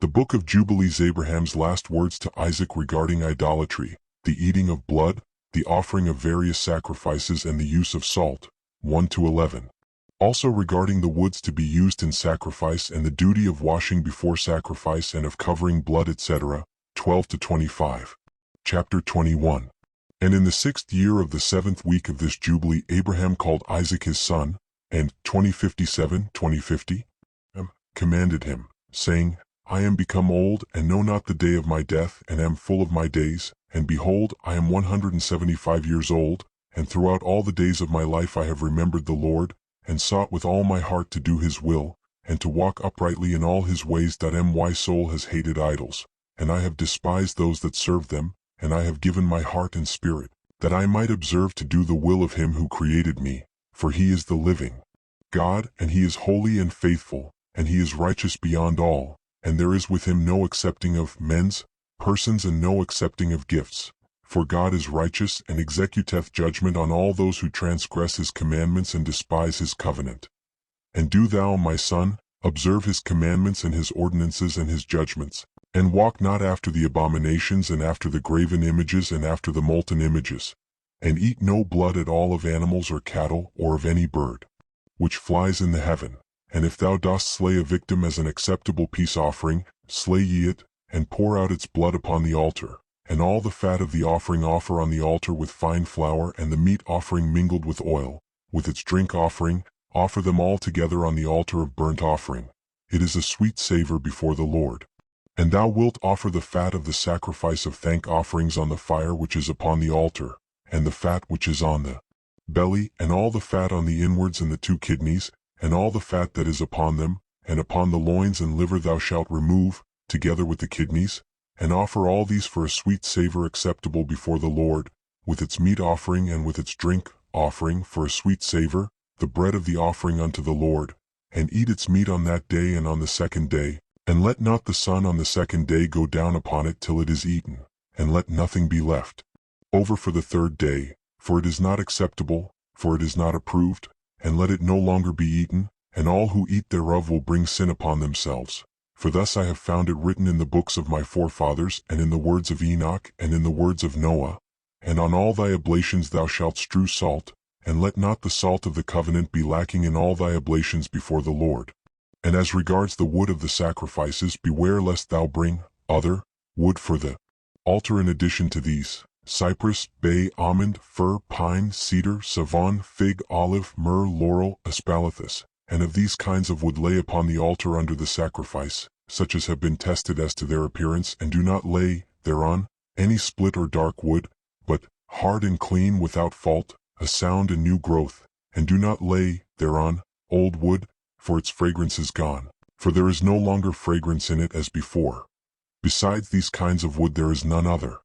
The book of Jubilees, Abraham's last words to Isaac regarding idolatry, the eating of blood, the offering of various sacrifices and the use of salt, 1-11. Also regarding the woods to be used in sacrifice and the duty of washing before sacrifice and of covering blood, etc., 12-25. Chapter 21. And in the 6th year of the 7th week of this Jubilee Abraham called Isaac his son, and 20:57-20:50, commanded him, saying, I am become old, and know not the day of my death, and am full of my days, and behold, I am 175 years old, and throughout all the days of my life I have remembered the Lord, and sought with all my heart to do his will, and to walk uprightly in all his ways. My soul has hated idols, and I have despised those that serve them, and I have given my heart and spirit, that I might observe to do the will of him who created me, for he is the living God, and he is holy and faithful, and he is righteous beyond all, and there is with him no accepting of men's persons and no accepting of gifts. For God is righteous, and executeth judgment on all those who transgress his commandments and despise his covenant. And do thou, my son, observe his commandments and his ordinances and his judgments, and walk not after the abominations and after the graven images and after the molten images. And eat no blood at all of animals or cattle or of any bird, which flies in the heaven. And if thou dost slay a victim as an acceptable peace offering, slay ye it, and pour out its blood upon the altar. And all the fat of the offering offer on the altar with fine flour, and the meat offering mingled with oil, with its drink offering, offer them all together on the altar of burnt offering. It is a sweet savor before the Lord. And thou wilt offer the fat of the sacrifice of thank offerings on the fire which is upon the altar, and the fat which is on the belly, and all the fat on the inwards and the 2 kidneys, and all the fat that is upon them, and upon the loins and liver thou shalt remove, together with the kidneys, and offer all these for a sweet savor acceptable before the Lord, with its meat offering and with its drink offering for a sweet savor, the bread of the offering unto the Lord, and eat its meat on that day and on the 2nd day, and let not the sun on the 2nd day go down upon it till it is eaten, and let nothing be left over for the 3rd day, for it is not acceptable, for it is not approved, and let it no longer be eaten, and all who eat thereof will bring sin upon themselves. For thus I have found it written in the books of my forefathers, and in the words of Enoch, and in the words of Noah. And on all thy oblations thou shalt strew salt, and let not the salt of the covenant be lacking in all thy oblations before the Lord. And as regards the wood of the sacrifices, beware lest thou bring other wood for the altar in addition to these: cypress, bay, almond, fir, pine, cedar, savon, fig, olive, myrrh, laurel, aspalathus, and of these kinds of wood lay upon the altar under the sacrifice, such as have been tested as to their appearance, and do not lay thereon any split or dark wood, but hard and clean without fault, a sound and new growth, and do not lay thereon old wood, for its fragrance is gone, for there is no longer fragrance in it as before. Besides these kinds of wood there is none other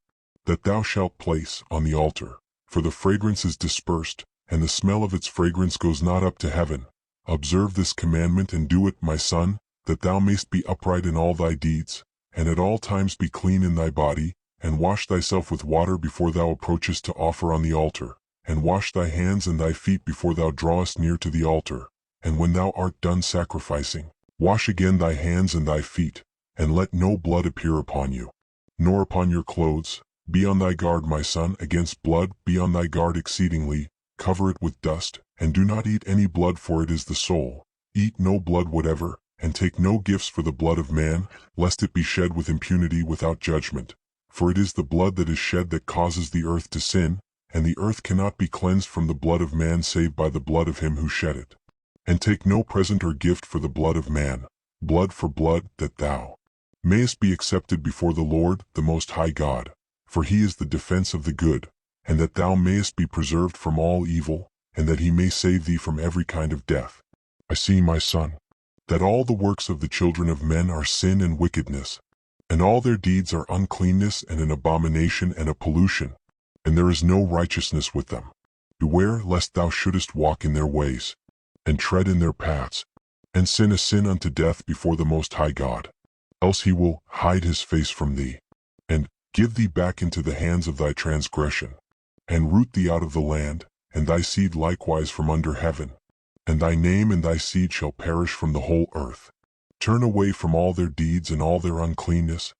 that thou shalt place on the altar, for the fragrance is dispersed, and the smell of its fragrance goes not up to heaven. Observe this commandment and do it, my son, that thou mayst be upright in all thy deeds, and at all times be clean in thy body, and wash thyself with water before thou approachest to offer on the altar, and wash thy hands and thy feet before thou drawest near to the altar. And when thou art done sacrificing, wash again thy hands and thy feet, and let no blood appear upon you, nor upon your clothes. Be on thy guard, my son, against blood, be on thy guard exceedingly, cover it with dust, and do not eat any blood, for it is the soul. Eat no blood whatever, and take no gifts for the blood of man, lest it be shed with impunity without judgment. For it is the blood that is shed that causes the earth to sin, and the earth cannot be cleansed from the blood of man save by the blood of him who shed it. And take no present or gift for the blood of man, blood for blood, that thou mayest be accepted before the Lord, the Most High God. For he is the defense of the good, and that thou mayest be preserved from all evil, and that he may save thee from every kind of death. I see, my son, that all the works of the children of men are sin and wickedness, and all their deeds are uncleanness and an abomination and a pollution, and there is no righteousness with them. Beware lest thou shouldest walk in their ways, and tread in their paths, and sin a sin unto death before the Most High God. Else he will hide his face from thee, and give thee back into the hands of thy transgression, and root thee out of the land, and thy seed likewise from under heaven. And thy name and thy seed shall perish from the whole earth. Turn away from all their deeds and all their uncleanness,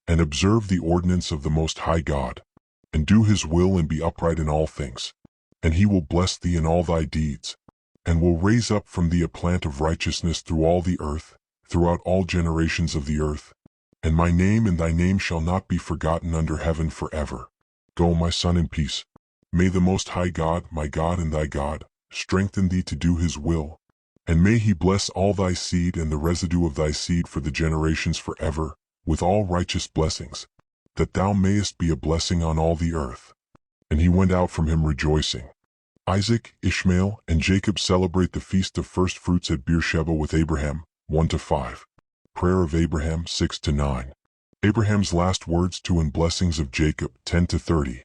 and observe the ordinance of the Most High God, and do his will and be upright in all things. And he will bless thee in all thy deeds, and will raise up from thee a plant of righteousness through all the earth, throughout all generations of the earth. And my name and thy name shall not be forgotten under heaven forever. Go, my son, in peace. May the Most High God, my God and thy God, strengthen thee to do his will. And may he bless all thy seed and the residue of thy seed for the generations forever, with all righteous blessings, that thou mayest be a blessing on all the earth. And he went out from him rejoicing. Isaac, Ishmael, and Jacob celebrate the feast of first fruits at Beersheba with Abraham, 1-5. Prayer of Abraham, 6-9. Abraham's last words to and blessings of Jacob, 10-30.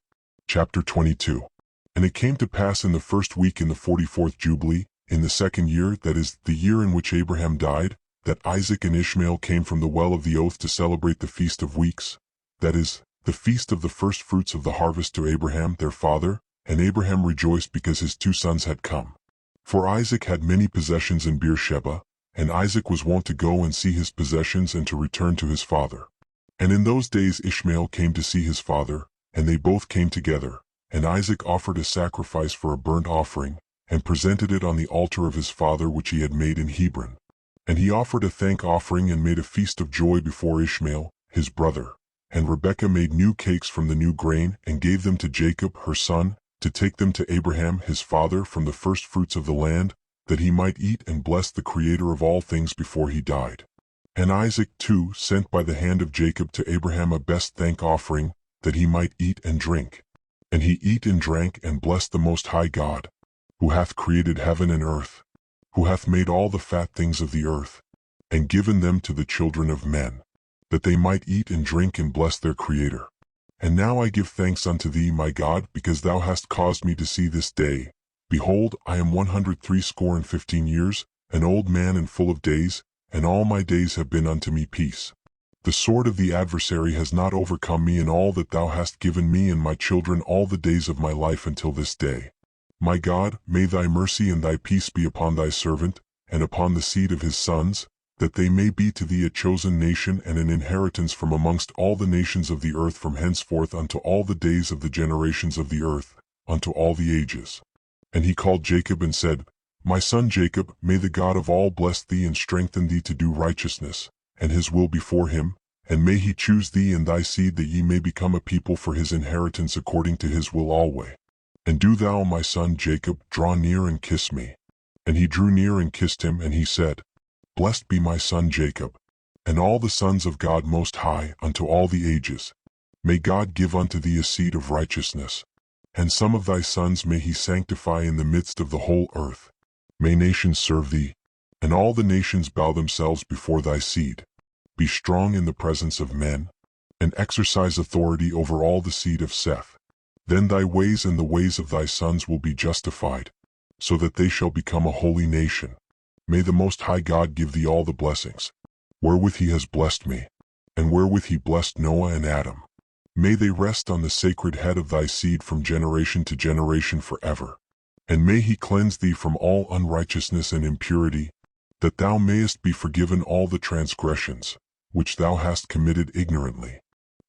Chapter 22. And it came to pass in the first week in the 44th Jubilee, in the second year, that is, the year in which Abraham died, that Isaac and Ishmael came from the well of the oath to celebrate the Feast of Weeks, that is, the feast of the first fruits of the harvest to Abraham their father, and Abraham rejoiced because his 2 sons had come. For Isaac had many possessions in Beersheba, and Isaac was wont to go and see his possessions and to return to his father. And in those days Ishmael came to see his father, and they both came together, and Isaac offered a sacrifice for a burnt offering, and presented it on the altar of his father which he had made in Hebron. And he offered a thank offering and made a feast of joy before Ishmael, his brother. And Rebekah made new cakes from the new grain, and gave them to Jacob her son, to take them to Abraham his father from the first fruits of the land, that he might eat and bless the Creator of all things before he died. And Isaac too sent by the hand of Jacob to Abraham a best thank offering, that he might eat and drink. And he ate and drank and blessed the Most High God, who hath created heaven and earth, who hath made all the fat things of the earth, and given them to the children of men, that they might eat and drink and bless their Creator. And now I give thanks unto thee, my God, because thou hast caused me to see this day. Behold, I am 160 years, an old man and full of days, and all my days have been unto me peace. The sword of the adversary has not overcome me in all that thou hast given me and my children all the days of my life until this day. My God, may thy mercy and thy peace be upon thy servant, and upon the seed of his sons, that they may be to thee a chosen nation and an inheritance from amongst all the nations of the earth from henceforth unto all the days of the generations of the earth, unto all the ages. And he called Jacob and said, My son Jacob, may the God of all bless thee and strengthen thee to do righteousness, and his will before him, and may he choose thee and thy seed that ye may become a people for his inheritance according to his will alway. And do thou, my son Jacob, draw near and kiss me. And he drew near and kissed him, and he said, Blessed be my son Jacob, and all the sons of God Most High unto all the ages. May God give unto thee a seed of righteousness, and some of thy sons may he sanctify in the midst of the whole earth. May nations serve thee, and all the nations bow themselves before thy seed. Be strong in the presence of men, and exercise authority over all the seed of Seth. Then thy ways and the ways of thy sons will be justified, so that they shall become a holy nation. May the Most High God give thee all the blessings, wherewith he has blessed me, and wherewith he blessed Noah and Adam. May they rest on the sacred head of thy seed from generation to generation forever. And may he cleanse thee from all unrighteousness and impurity, that thou mayest be forgiven all the transgressions, which thou hast committed ignorantly.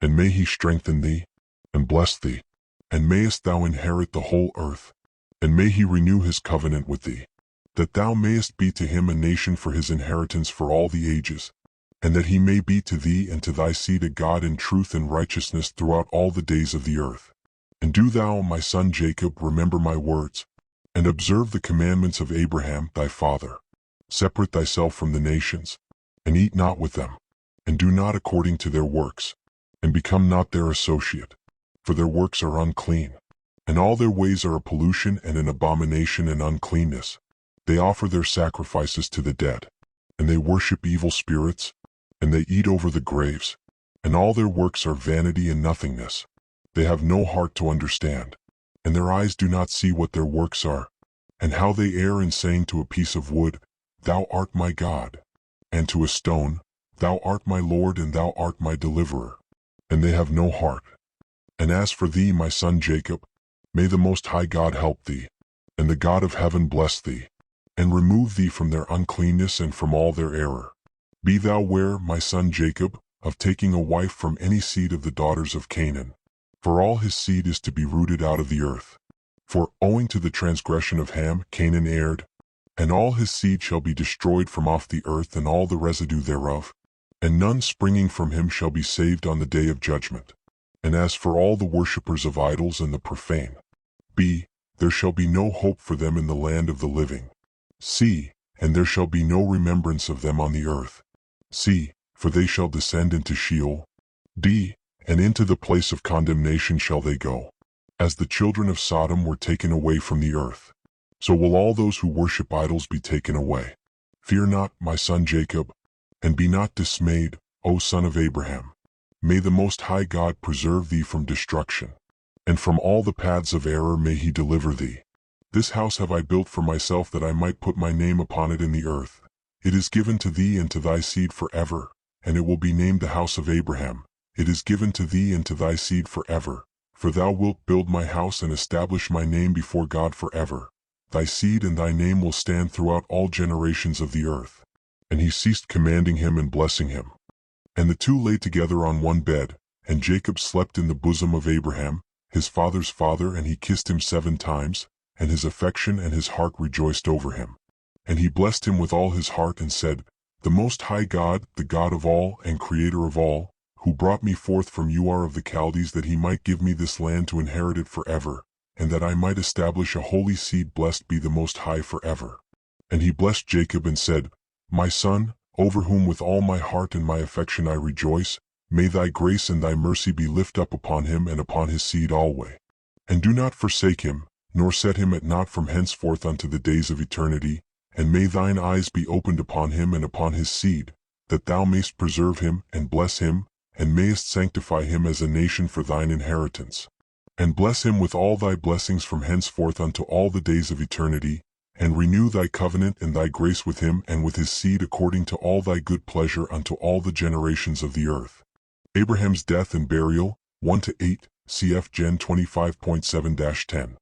And may he strengthen thee, and bless thee, and mayest thou inherit the whole earth. And may he renew his covenant with thee, that thou mayest be to him a nation for his inheritance for all the ages, and that he may be to thee and to thy seed a God in truth and righteousness throughout all the days of the earth. And do thou, my son Jacob, remember my words, and observe the commandments of Abraham thy father. Separate thyself from the nations, and eat not with them, and do not according to their works, and become not their associate, for their works are unclean, and all their ways are a pollution and an abomination and uncleanness. They offer their sacrifices to the dead, and they worship evil spirits, and they eat over the graves, and all their works are vanity and nothingness. They have no heart to understand, and their eyes do not see what their works are, and how they err in saying to a piece of wood, Thou art my God, and to a stone, Thou art my Lord and thou art my deliverer. And they have no heart. And as for thee, my son Jacob, may the Most High God help thee, and the God of heaven bless thee, and remove thee from their uncleanness and from all their error. Be thou ware, my son Jacob, of taking a wife from any seed of the daughters of Canaan. For all his seed is to be rooted out of the earth. For, owing to the transgression of Ham, Canaan erred, and all his seed shall be destroyed from off the earth and all the residue thereof, and none springing from him shall be saved on the day of judgment. And as for all the worshippers of idols and the profane, there shall be no hope for them in the land of the living. And there shall be no remembrance of them on the earth. For they shall descend into Sheol. And into the place of condemnation shall they go. As the children of Sodom were taken away from the earth, so will all those who worship idols be taken away. Fear not, my son Jacob, and be not dismayed, O son of Abraham. May the Most High God preserve thee from destruction, and from all the paths of error may he deliver thee. This house have I built for myself that I might put my name upon it in the earth. It is given to thee and to thy seed forever, and it will be named the house of Abraham. It is given to thee and to thy seed forever. For thou wilt build my house and establish my name before God forever. Thy seed and thy name will stand throughout all generations of the earth. And he ceased commanding him and blessing him. And the two lay together on one bed, and Jacob slept in the bosom of Abraham, his father's father, and he kissed him 7 times, and his affection and his heart rejoiced over him. And he blessed him with all his heart and said, The Most High God, the God of all and Creator of all, who brought me forth from Ur of the Chaldees, that he might give me this land to inherit it forever, and that I might establish a holy seed. Blessed be the Most High forever. And he blessed Jacob and said, My son, over whom with all my heart and my affection I rejoice, may thy grace and thy mercy be lift up upon him and upon his seed alway. And do not forsake him, nor set him at naught from henceforth unto the days of eternity, and may thine eyes be opened upon him and upon his seed, that thou mayst preserve him and bless him, and mayest sanctify him as a nation for thine inheritance. And bless him with all thy blessings from henceforth unto all the days of eternity, and renew thy covenant and thy grace with him and with his seed according to all thy good pleasure unto all the generations of the earth. Abraham's death and burial, 1-8, cf. Gen 25.7-10.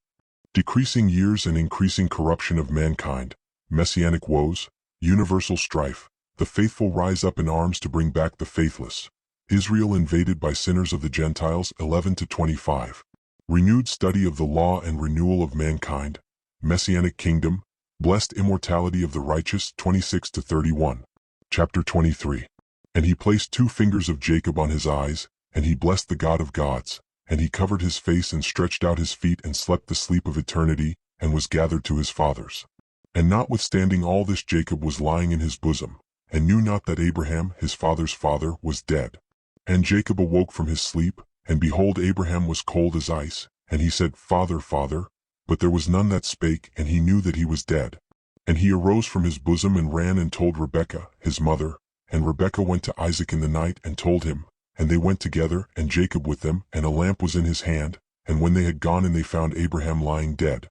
Decreasing years and increasing corruption of mankind, messianic woes, universal strife, the faithful rise up in arms to bring back the faithless. Israel invaded by sinners of the Gentiles, 11-25. Renewed study of the law and renewal of mankind, messianic kingdom, blessed immortality of the righteous, 26-31. Chapter 23. And he placed 2 fingers of Jacob on his eyes, and he blessed the God of gods, and he covered his face and stretched out his feet and slept the sleep of eternity, and was gathered to his fathers. And notwithstanding all this Jacob was lying in his bosom, and knew not that Abraham, his father's father, was dead. And Jacob awoke from his sleep, and behold, Abraham was cold as ice, and he said, Father, Father. But there was none that spake, and he knew that he was dead. And he arose from his bosom and ran and told Rebekah, his mother. And Rebekah went to Isaac in the night and told him. And they went together, and Jacob with them, and a lamp was in his hand. And when they had gone and they found Abraham lying dead.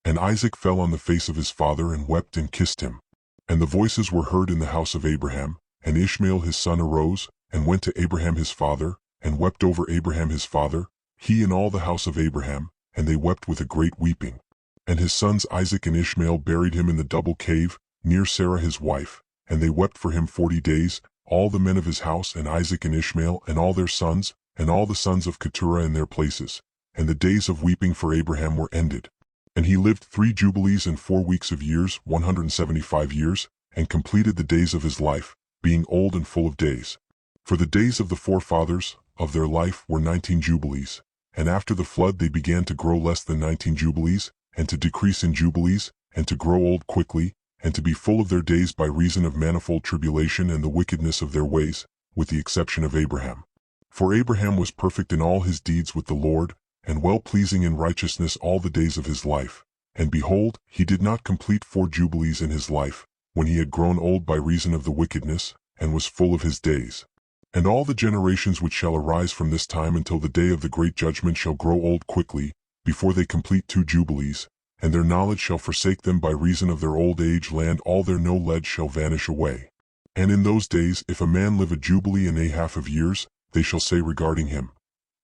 And Isaac fell on the face of his father and wept and kissed him. And the voices were heard in the house of Abraham. And Ishmael his son arose, and went to Abraham his father, and wept over Abraham his father, he and all the house of Abraham, and they wept with a great weeping. And his sons Isaac and Ishmael buried him in the double cave, near Sarah his wife, and they wept for him 40 days, all the men of his house, and Isaac and Ishmael, and all their sons, and all the sons of Keturah in their places. And the days of weeping for Abraham were ended. And he lived 3 jubilees and 4 weeks of years, 175 years, and completed the days of his life, being old and full of days. For the days of the forefathers of their life were 19 jubilees, and after the flood they began to grow less than 19 jubilees, and to decrease in jubilees, and to grow old quickly, and to be full of their days by reason of manifold tribulation and the wickedness of their ways, with the exception of Abraham. For Abraham was perfect in all his deeds with the Lord, and well-pleasing in righteousness all the days of his life. And behold, he did not complete 4 jubilees in his life, when he had grown old by reason of the wickedness, and was full of his days. And all the generations which shall arise from this time until the day of the great judgment shall grow old quickly, before they complete 2 jubilees, and their knowledge shall forsake them by reason of their old age. All their knowledge shall vanish away. And in those days, if a man live a jubilee and a half of years, they shall say regarding him,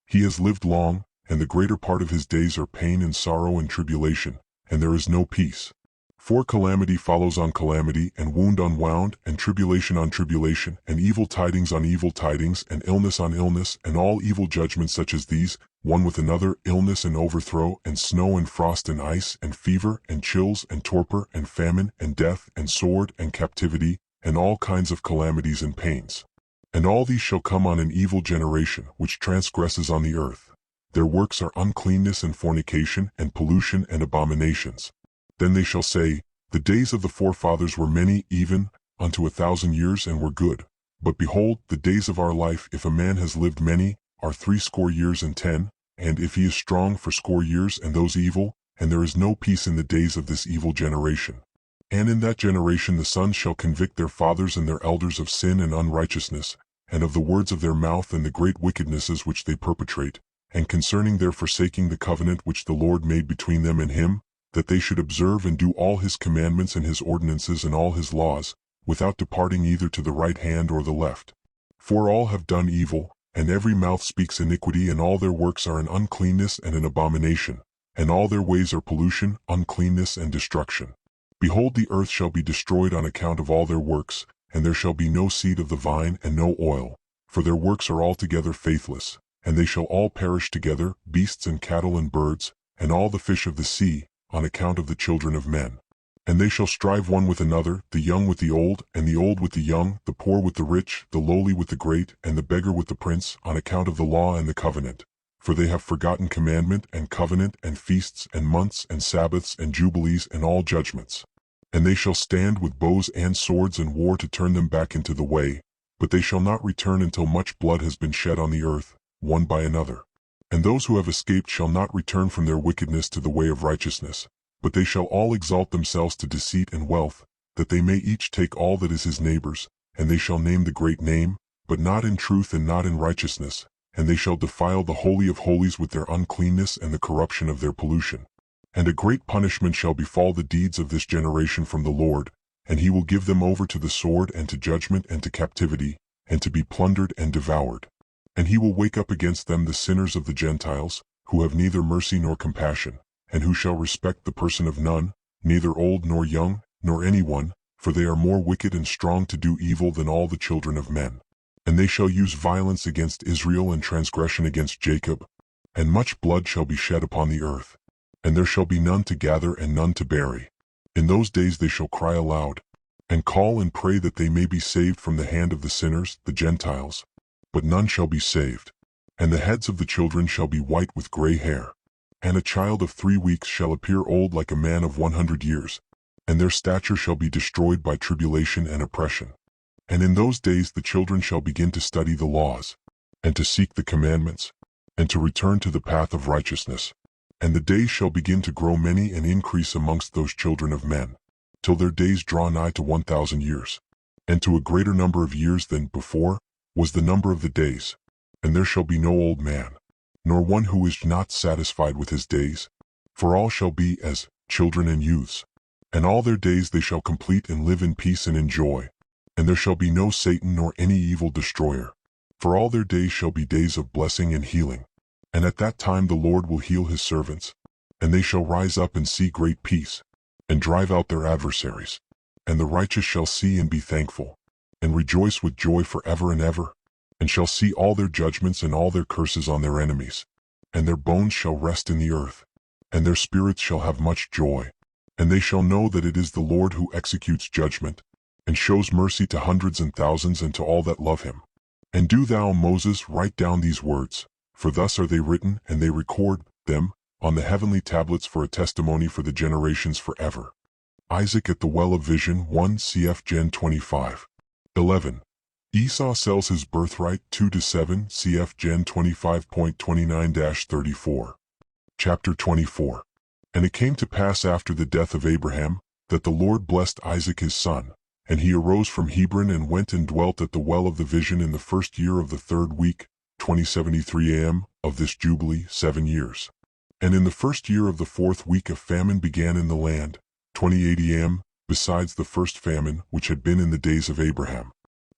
He has lived long, and the greater part of his days are pain and sorrow and tribulation, and there is no peace. For calamity follows on calamity, and wound on wound, and tribulation on tribulation, and evil tidings on evil tidings, and illness on illness, and all evil judgments such as these, one with another, illness and overthrow, and snow and frost and ice, and fever, and chills, and torpor, and famine, and death, and sword, and captivity, and all kinds of calamities and pains. And all these shall come on an evil generation, which transgresses on the earth. Their works are uncleanness and fornication, and pollution and abominations. Then they shall say, The days of the forefathers were many, even unto 1,000 years, and were good. But behold, the days of our life, if a man has lived many, are 60 years and 10, and if he is strong 80 years, and those evil, and there is no peace in the days of this evil generation. And in that generation the sons shall convict their fathers and their elders of sin and unrighteousness, and of the words of their mouth and the great wickednesses which they perpetrate, and concerning their forsaking the covenant which the Lord made between them and him, that they should observe and do all his commandments and his ordinances and all his laws, without departing either to the right hand or the left. For all have done evil, and every mouth speaks iniquity, and all their works are an uncleanness and an abomination, and all their ways are pollution, uncleanness, and destruction. Behold, the earth shall be destroyed on account of all their works, and there shall be no seed of the vine and no oil, for their works are altogether faithless, and they shall all perish together, beasts and cattle and birds, and all the fish of the sea, on account of the children of men. And they shall strive one with another, the young with the old, and the old with the young, the poor with the rich, the lowly with the great, and the beggar with the prince, on account of the law and the covenant. For they have forgotten commandment and covenant and feasts and months and Sabbaths and jubilees and all judgments. And they shall stand with bows and swords and war to turn them back into the way, but they shall not return until much blood has been shed on the earth, one by another. And those who have escaped shall not return from their wickedness to the way of righteousness, but they shall all exalt themselves to deceit and wealth, that they may each take all that is his neighbor's, and they shall name the great name, but not in truth and not in righteousness, and they shall defile the Holy of Holies with their uncleanness and the corruption of their pollution. And a great punishment shall befall the deeds of this generation from the Lord, and he will give them over to the sword and to judgment and to captivity, and to be plundered and devoured. And he will wake up against them the sinners of the Gentiles, who have neither mercy nor compassion, and who shall respect the person of none, neither old nor young, nor any one, for they are more wicked and strong to do evil than all the children of men. And they shall use violence against Israel and transgression against Jacob, and much blood shall be shed upon the earth. And there shall be none to gather and none to bury. In those days they shall cry aloud, and call and pray that they may be saved from the hand of the sinners, the Gentiles. But none shall be saved. And the heads of the children shall be white with gray hair. And a child of 3 weeks shall appear old like a man of 100 years. And their stature shall be destroyed by tribulation and oppression. And in those days the children shall begin to study the laws, and to seek the commandments, and to return to the path of righteousness. And the days shall begin to grow many and increase amongst those children of men, till their days draw nigh to 1,000 years. And to a greater number of years than before was the number of the days. And there shall be no old man, nor one who is not satisfied with his days, for all shall be as children and youths. And all their days they shall complete and live in peace and in joy. And there shall be no Satan nor any evil destroyer, for all their days shall be days of blessing and healing. And at that time the Lord will heal his servants, and they shall rise up and see great peace, and drive out their adversaries. And the righteous shall see and be thankful, and rejoice with joy forever and ever, and shall see all their judgments and all their curses on their enemies. And their bones shall rest in the earth, and their spirits shall have much joy. And they shall know that it is the Lord who executes judgment, and shows mercy to hundreds and thousands and to all that love him. And do thou, Moses, write down these words, for thus are they written, and they record them on the heavenly tablets for a testimony for the generations forever. Isaac at the well of vision 1 cf. Gen 25. 11. Esau sells his birthright 2-7 cf. Gen 25.29-34. Chapter 24. And it came to pass after the death of Abraham, that the Lord blessed Isaac his son, and he arose from Hebron and went and dwelt at the well of the vision in the first year of the 3rd week, 2073 am, of this Jubilee, 7 years. And in the first year of the 4th week a famine began in the land, 2080 am, besides the first famine which had been in the days of Abraham.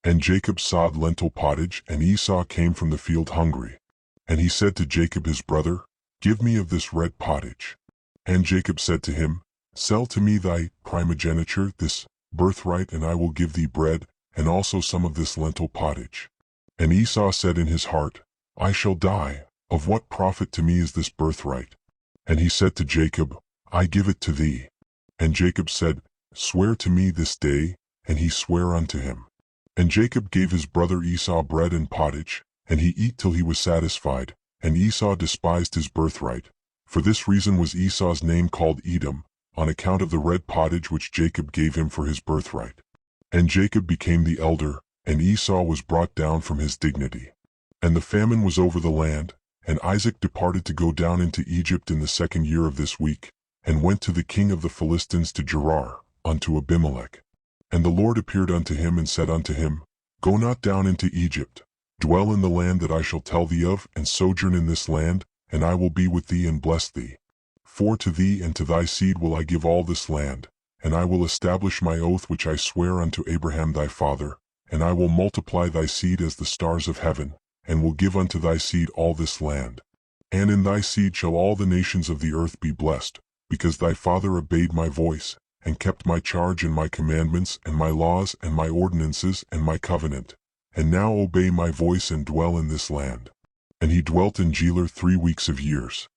And Jacob sowed lentil pottage, and Esau came from the field hungry. And he said to Jacob his brother, Give me of this red pottage. And Jacob said to him, Sell to me thy primogeniture, this birthright, and I will give thee bread, and also some of this lentil pottage. And Esau said in his heart, I shall die. Of what profit to me is this birthright? And he said to Jacob, I give it to thee. And Jacob said, Swear to me this day. And he sware unto him. And Jacob gave his brother Esau bread and pottage, and he eat till he was satisfied. And Esau despised his birthright. For this reason was Esau's name called Edom, on account of the red pottage which Jacob gave him for his birthright. And Jacob became the elder, and Esau was brought down from his dignity. And the famine was over the land, and Isaac departed to go down into Egypt in the 2nd year of this week, and went to the king of the Philistines to Gerar, unto Abimelech. And the Lord appeared unto him and said unto him, Go not down into Egypt, dwell in the land that I shall tell thee of, and sojourn in this land, and I will be with thee and bless thee. For to thee and to thy seed will I give all this land, and I will establish my oath which I swear unto Abraham thy father, and I will multiply thy seed as the stars of heaven, and will give unto thy seed all this land. And in thy seed shall all the nations of the earth be blessed, because thy father obeyed my voice, and kept my charge and my commandments and my laws and my ordinances and my covenant. And now obey my voice and dwell in this land. And he dwelt in Gerar 3 weeks of years.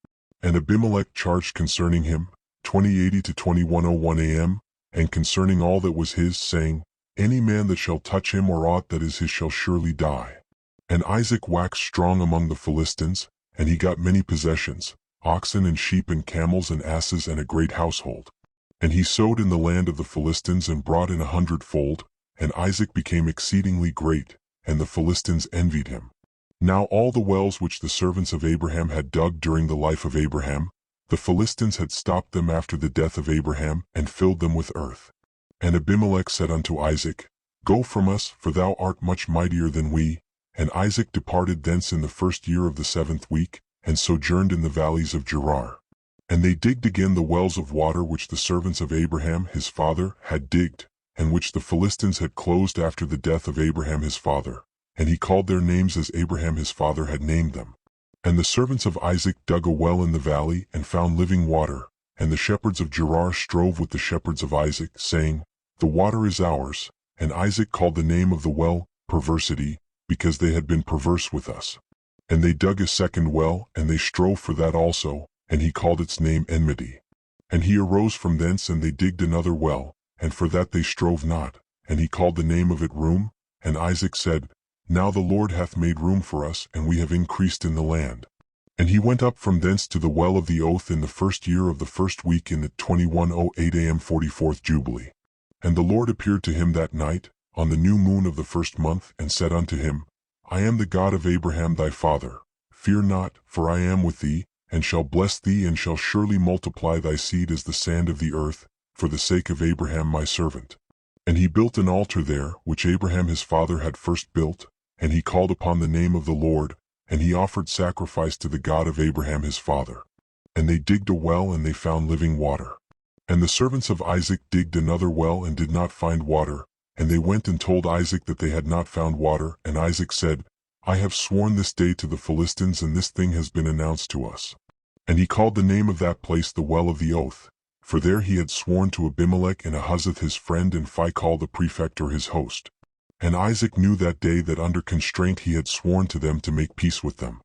And Abimelech charged concerning him, 2080 to 2101 AM, and concerning all that was his, saying, Any man that shall touch him or aught that is his shall surely die. And Isaac waxed strong among the Philistines, and he got many possessions, oxen and sheep and camels and asses and a great household. And he sowed in the land of the Philistines and brought in 100-fold, and Isaac became exceedingly great, and the Philistines envied him. Now all the wells which the servants of Abraham had dug during the life of Abraham, the Philistines had stopped them after the death of Abraham, and filled them with earth. And Abimelech said unto Isaac, Go from us, for thou art much mightier than we. And Isaac departed thence in the 1st year of the 7th week, and sojourned in the valleys of Gerar. And they digged again the wells of water which the servants of Abraham his father had digged, and which the Philistines had closed after the death of Abraham his father. And he called their names as Abraham his father had named them. And the servants of Isaac dug a well in the valley, and found living water. And the shepherds of Gerar strove with the shepherds of Isaac, saying, The water is ours. And Isaac called the name of the well, Perversity, because they had been perverse with us. And they dug a 2nd well, and they strove for that also, and he called its name Enmity. And he arose from thence, and they digged another well, and for that they strove not, and he called the name of it Room. And Isaac said, Now the Lord hath made room for us, and we have increased in the land. And he went up from thence to the well of the oath in the 1st year of the 1st week in the 2108 AM 44th Jubilee. And the Lord appeared to him that night, on the new moon of the 1st month, and said unto him, I am the God of Abraham thy father. Fear not, for I am with thee, and shall bless thee, and shall surely multiply thy seed as the sand of the earth, for the sake of Abraham my servant. And he built an altar there, which Abraham his father had first built, and he called upon the name of the Lord, and he offered sacrifice to the God of Abraham his father. And they digged a well, and they found living water. And the servants of Isaac digged another well, and did not find water. And they went and told Isaac that they had not found water. And Isaac said, I have sworn this day to the Philistines, and this thing has been announced to us. And he called the name of that place the well of the oath, for there he had sworn to Abimelech and Ahuzzath his friend and Phicol the prefect or his host. And Isaac knew that day that under constraint he had sworn to them to make peace with them.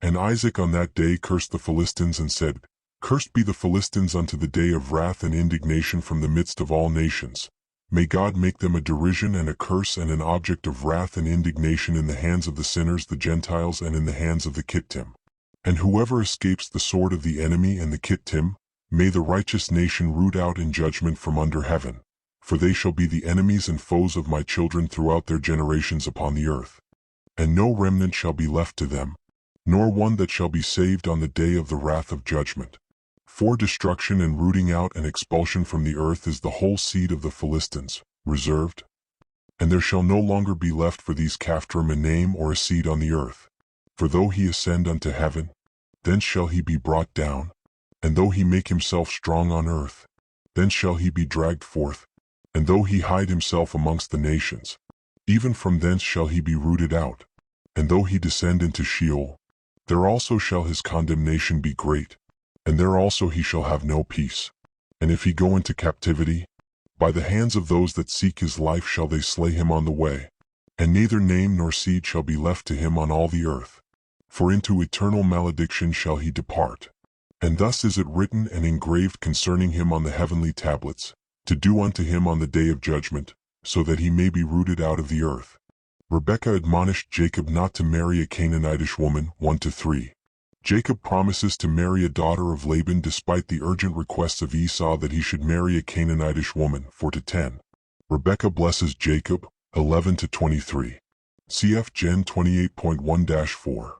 And Isaac on that day cursed the Philistines and said, Cursed be the Philistines unto the day of wrath and indignation from the midst of all nations. May God make them a derision and a curse and an object of wrath and indignation in the hands of the sinners the Gentiles and in the hands of the Kittim. And whoever escapes the sword of the enemy and the Kittim, may the righteous nation root out in judgment from under heaven. For they shall be the enemies and foes of my children throughout their generations upon the earth. And no remnant shall be left to them, nor one that shall be saved on the day of the wrath of judgment. For destruction and rooting out and expulsion from the earth is the whole seed of the Philistines, reserved. And there shall no longer be left for these Caphtorim a name or a seed on the earth. For though he ascend unto heaven, thence shall he be brought down. And though he make himself strong on earth, then shall he be dragged forth. And though he hide himself amongst the nations, even from thence shall he be rooted out. And though he descend into Sheol, there also shall his condemnation be great, and there also he shall have no peace. And if he go into captivity, by the hands of those that seek his life shall they slay him on the way, and neither name nor seed shall be left to him on all the earth. For into eternal malediction shall he depart. And thus is it written and engraved concerning him on the heavenly tablets, to do unto him on the day of judgment, so that he may be rooted out of the earth. Rebekah admonished Jacob not to marry a Canaanitish woman. 1-3. Jacob promises to marry a daughter of Laban despite the urgent requests of Esau that he should marry a Canaanitish woman. 4-10. Rebekah blesses Jacob. 11-23. Cf. Gen 28.1-4.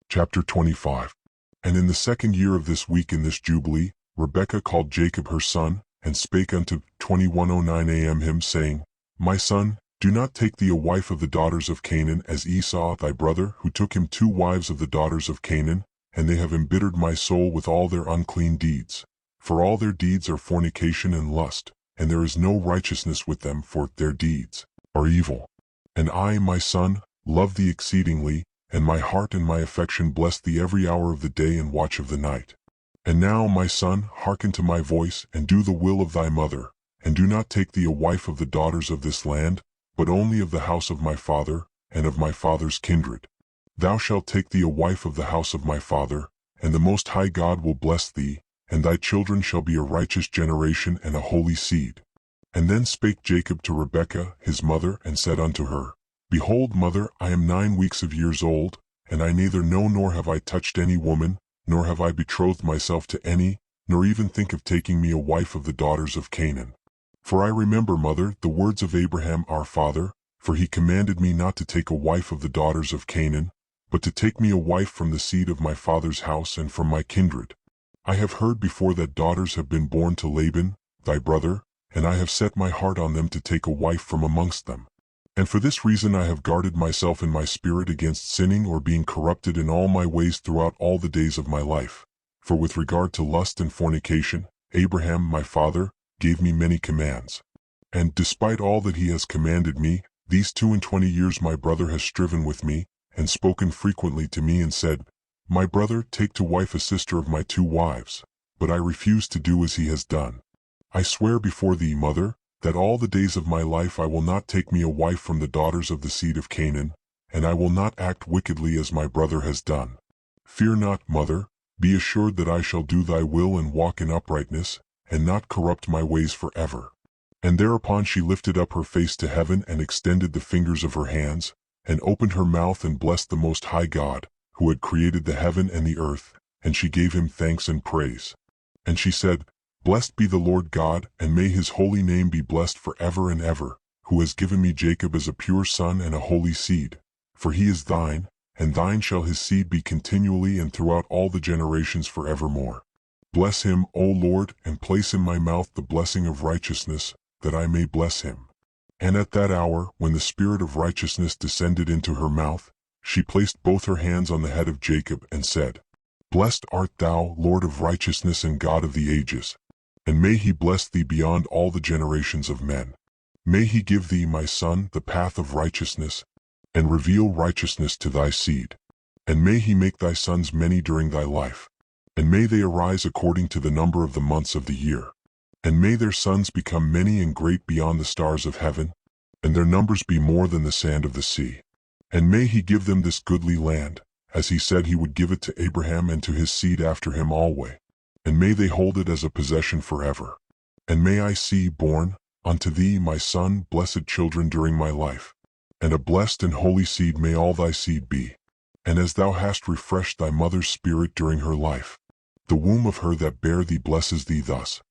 Chapter 25. And in the second year of this week in this Jubilee, Rebekah called Jacob her son, and spake unto 21:09 a.m. him, saying, My son, do not take thee a wife of the daughters of Canaan as Esau thy brother, who took him 2 wives of the daughters of Canaan, and they have embittered my soul with all their unclean deeds. For all their deeds are fornication and lust, and there is no righteousness with them, for their deeds are evil. And I, my son, love thee exceedingly, and my heart and my affection bless thee every hour of the day and watch of the night. And now, my son, hearken to my voice, and do the will of thy mother, and do not take thee a wife of the daughters of this land, but only of the house of my father, and of my father's kindred. Thou shalt take thee a wife of the house of my father, and the Most High God will bless thee, and thy children shall be a righteous generation and a holy seed. And then spake Jacob to Rebekah his mother, and said unto her, Behold, mother, I am 9 weeks of years old, and I neither know nor have I touched any woman, nor have I betrothed myself to any, nor even think of taking me a wife of the daughters of Canaan. For I remember, mother, the words of Abraham our father, for he commanded me not to take a wife of the daughters of Canaan, but to take me a wife from the seed of my father's house and from my kindred. I have heard before that daughters have been born to Laban, thy brother, and I have set my heart on them to take a wife from amongst them. And for this reason I have guarded myself in my spirit against sinning or being corrupted in all my ways throughout all the days of my life. For with regard to lust and fornication, Abraham my father gave me many commands. And despite all that he has commanded me, these 22 years my brother has striven with me, and spoken frequently to me and said, My brother, take to wife a sister of my 2 wives. But I refuse to do as he has done. I swear before thee, mother, that all the days of my life I will not take me a wife from the daughters of the seed of Canaan, and I will not act wickedly as my brother has done. Fear not, mother, be assured that I shall do thy will and walk in uprightness, and not corrupt my ways forever. And thereupon she lifted up her face to heaven and extended the fingers of her hands, and opened her mouth and blessed the Most High God, who had created the heaven and the earth, and she gave him thanks and praise. And she said, Blessed be the Lord God, and may his holy name be blessed forever and ever, who has given me Jacob as a pure son and a holy seed. For he is thine, and thine shall his seed be continually and throughout all the generations forevermore. Bless him, O Lord, and place in my mouth the blessing of righteousness, that I may bless him. And at that hour, when the spirit of righteousness descended into her mouth, she placed both her hands on the head of Jacob and said, Blessed art thou, Lord of righteousness and God of the ages. And may he bless thee beyond all the generations of men. May he give thee, my son, the path of righteousness, and reveal righteousness to thy seed. And may he make thy sons many during thy life. And may they arise according to the number of the months of the year. And may their sons become many and great beyond the stars of heaven, and their numbers be more than the sand of the sea. And may he give them this goodly land, as he said he would give it to Abraham and to his seed after him alway. And may they hold it as a possession forever. And may I see born unto thee, my son, blessed children during my life. And a blessed and holy seed may all thy seed be. And as thou hast refreshed thy mother's spirit during her life, the womb of her that bare thee blesses thee thus.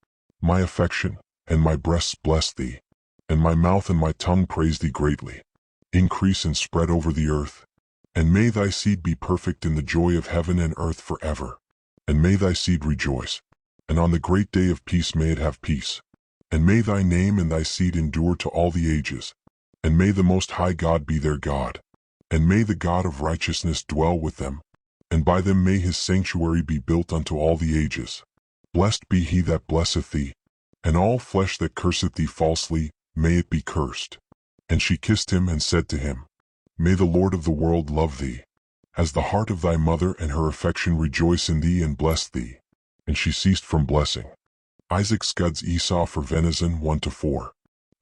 My affection and my breasts bless thee, and my mouth and my tongue praise thee greatly. Increase and spread over the earth. And may thy seed be perfect in the joy of heaven and earth forever. And may thy seed rejoice, and on the great day of peace may it have peace. And may thy name and thy seed endure to all the ages. And may the Most High God be their God. And may the God of righteousness dwell with them, and by them may his sanctuary be built unto all the ages. Blessed be he that blesseth thee, and all flesh that curseth thee falsely, may it be cursed. And she kissed him and said to him, May the Lord of the world love thee, as the heart of thy mother and her affection rejoice in thee and bless thee. And she ceased from blessing. Isaac scuds Esau for venison 1-4.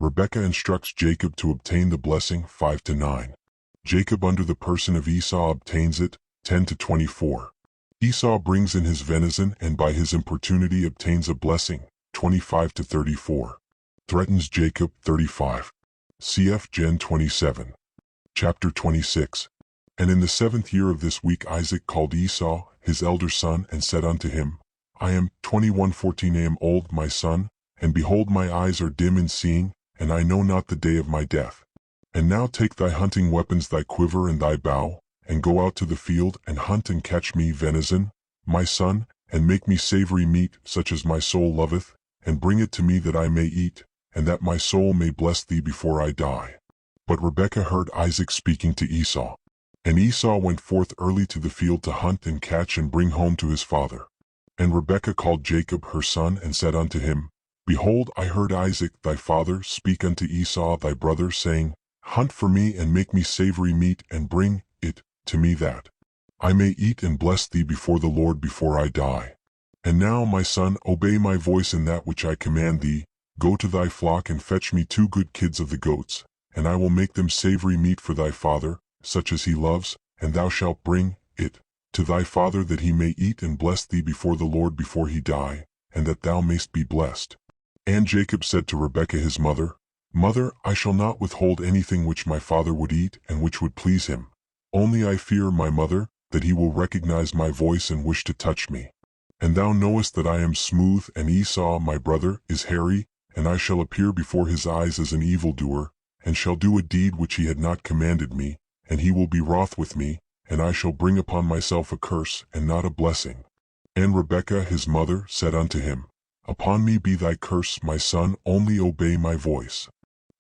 Rebekah instructs Jacob to obtain the blessing 5-9. Jacob under the person of Esau obtains it 10-24. Esau brings in his venison and by his importunity obtains a blessing 25-34. Threatens Jacob 35. Cf. Gen 27. Chapter 26. And in the 7th year of this week Isaac called Esau, his elder son, and said unto him, I am 21:14 am old, my son, and behold my eyes are dim in seeing, and I know not the day of my death. And now take thy hunting weapons, thy quiver and thy bow, and go out to the field, and hunt and catch me venison, my son, and make me savory meat, such as my soul loveth, and bring it to me that I may eat, and that my soul may bless thee before I die. But Rebekah heard Isaac speaking to Esau. And Esau went forth early to the field to hunt and catch and bring home to his father. And Rebekah called Jacob her son and said unto him, Behold, I heard Isaac thy father speak unto Esau thy brother, saying, Hunt for me and make me savory meat, and bring it to me that I may eat and bless thee before the Lord before I die. And now, my son, obey my voice in that which I command thee. Go to thy flock and fetch me 2 good kids of the goats, and I will make them savory meat for thy father, such as he loves, and thou shalt bring it to thy father that he may eat and bless thee before the Lord before he die, and that thou mayst be blessed. And Jacob said to Rebekah his mother, Mother, I shall not withhold anything which my father would eat and which would please him. Only I fear, my mother, that he will recognize my voice and wish to touch me. And thou knowest that I am smooth, and Esau my brother is hairy, and I shall appear before his eyes as an evildoer, and shall do a deed which he had not commanded me, and he will be wroth with me, and I shall bring upon myself a curse and not a blessing. And Rebekah his mother said unto him, Upon me be thy curse, my son, only obey my voice.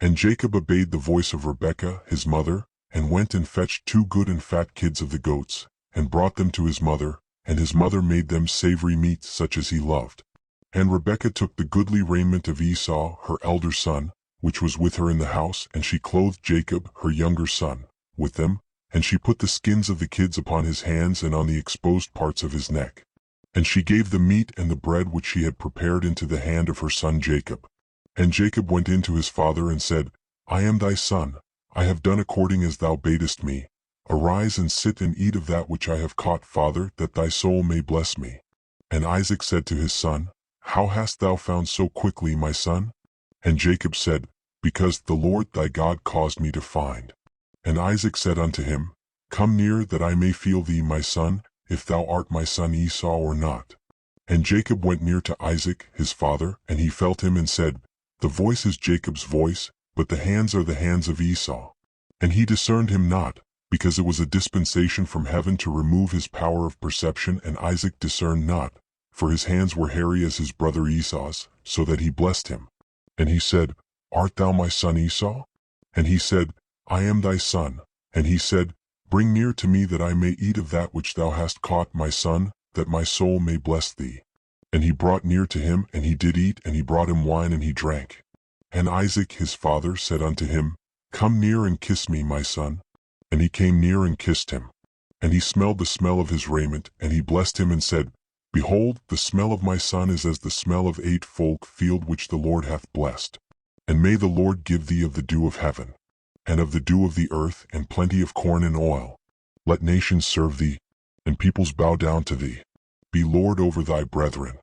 And Jacob obeyed the voice of Rebekah his mother, and went and fetched 2 good and fat kids of the goats, and brought them to his mother, and his mother made them savory meat such as he loved. And Rebekah took the goodly raiment of Esau her elder son, which was with her in the house, and she clothed Jacob her younger son with them, and she put the skins of the kids upon his hands and on the exposed parts of his neck. And she gave the meat and the bread which she had prepared into the hand of her son Jacob. And Jacob went in to his father and said, I am thy son, I have done according as thou badest me. Arise and sit and eat of that which I have caught, father, that thy soul may bless me. And Isaac said to his son, How hast thou found so quickly, my son? And Jacob said, Because the Lord thy God caused me to find. And Isaac said unto him, Come near that I may feel thee, my son, if thou art my son Esau or not. And Jacob went near to Isaac his father, and he felt him and said, The voice is Jacob's voice, but the hands are the hands of Esau. And he discerned him not, because it was a dispensation from heaven to remove his power of perception, and Isaac discerned not, for his hands were hairy as his brother Esau's, so that he blessed him. And he said, Art thou my son Esau? And he said, I am thy son. And he said, Bring near to me that I may eat of that which thou hast caught, my son, that my soul may bless thee. And he brought near to him, and he did eat, and he brought him wine, and he drank. And Isaac his father said unto him, Come near and kiss me, my son. And he came near and kissed him. And he smelled the smell of his raiment, and he blessed him and said, Behold, the smell of my son is as the smell of 8-fold field which the Lord hath blessed. And may the Lord give thee of the dew of heaven, and of the dew of the earth, and plenty of corn and oil. Let nations serve thee, and peoples bow down to thee. Be Lord over thy brethren,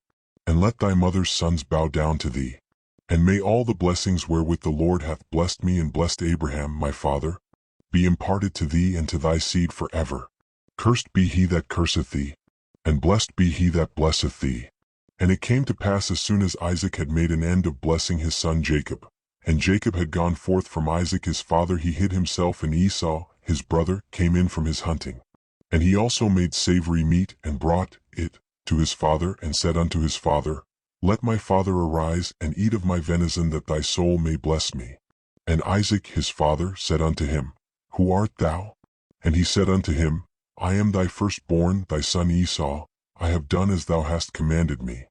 and let thy mother's sons bow down to thee. And may all the blessings wherewith the Lord hath blessed me and blessed Abraham my father, be imparted to thee and to thy seed forever. Cursed be he that curseth thee, and blessed be he that blesseth thee. And it came to pass, as soon as Isaac had made an end of blessing his son Jacob, and Jacob had gone forth from Isaac his father, he hid himself, and Esau his brother came in from his hunting. And he also made savory meat, and brought it to his father, and said unto his father, Let my father arise, and eat of my venison, that thy soul may bless me. And Isaac his father said unto him, Who art thou? And he said unto him, I am thy firstborn, thy son Esau. I have done as thou hast commanded me.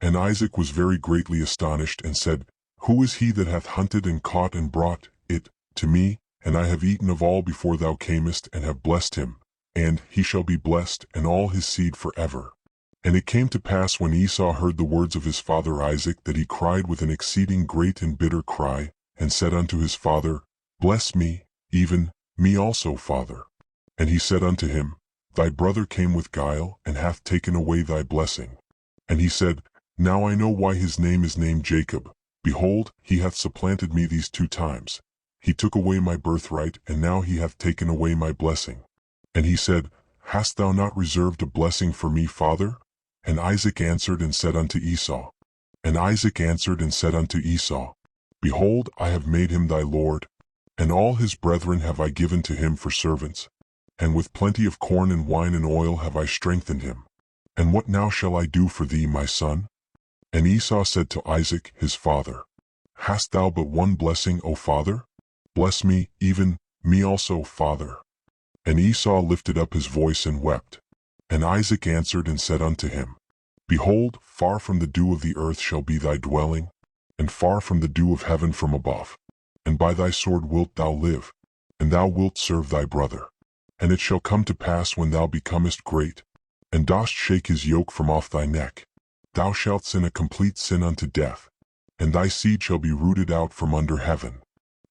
And Isaac was very greatly astonished, and said, Who is he that hath hunted and caught and brought it to me? And I have eaten of all before thou camest, and have blessed him, and he shall be blessed, and all his seed forever. And it came to pass when Esau heard the words of his father Isaac that he cried with an exceeding great and bitter cry, and said unto his father, Bless me, even me also, father. And he said unto him, Thy brother came with guile, and hath taken away thy blessing. And he said, Now I know why his name is named Jacob. Behold, he hath supplanted me these 2 times. He took away my birthright, and now he hath taken away my blessing. And he said, Hast thou not reserved a blessing for me, father? And Isaac answered and said unto Esau, Behold, I have made him thy lord, and all his brethren have I given to him for servants, and with plenty of corn and wine and oil have I strengthened him. And what now shall I do for thee, my son? And Esau said to Isaac his father, Hast thou but one blessing, O father? Bless me, even me also, father. And Esau lifted up his voice and wept. And Isaac answered and said unto him, Behold, far from the dew of the earth shall be thy dwelling, and far from the dew of heaven from above. And by thy sword wilt thou live, and thou wilt serve thy brother. And it shall come to pass when thou becomest great, and dost shake his yoke from off thy neck, thou shalt sin a complete sin unto death, and thy seed shall be rooted out from under heaven.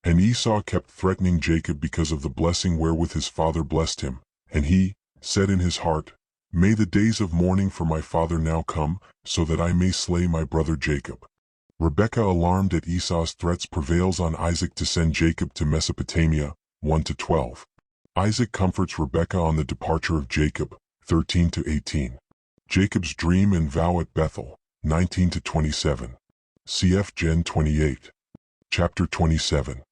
And Esau kept threatening Jacob because of the blessing wherewith his father blessed him. And he said in his heart, May the days of mourning for my father now come, so that I may slay my brother Jacob. Rebekah, alarmed at Esau's threats, prevails on Isaac to send Jacob to Mesopotamia, 1-12. Isaac comforts Rebekah on the departure of Jacob, 13-18. Jacob's dream and vow at Bethel, 19-27. Cf. Gen 28. Chapter 27.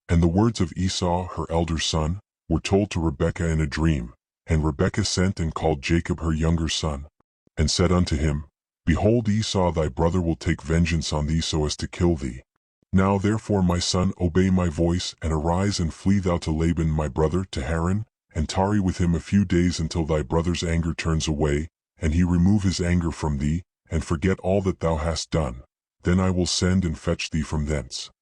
And the words of Esau, her elder son, were told to Rebekah in a dream. And Rebekah sent and called Jacob her younger son, and said unto him, Behold, Esau thy brother will take vengeance on thee so as to kill thee. Now therefore, my son, obey my voice, and arise and flee thou to Laban my brother, to Haran, and tarry with him a few days until thy brother's anger turns away, and he remove his anger from thee, and forget all that thou hast done. Then I will send and fetch thee from thence.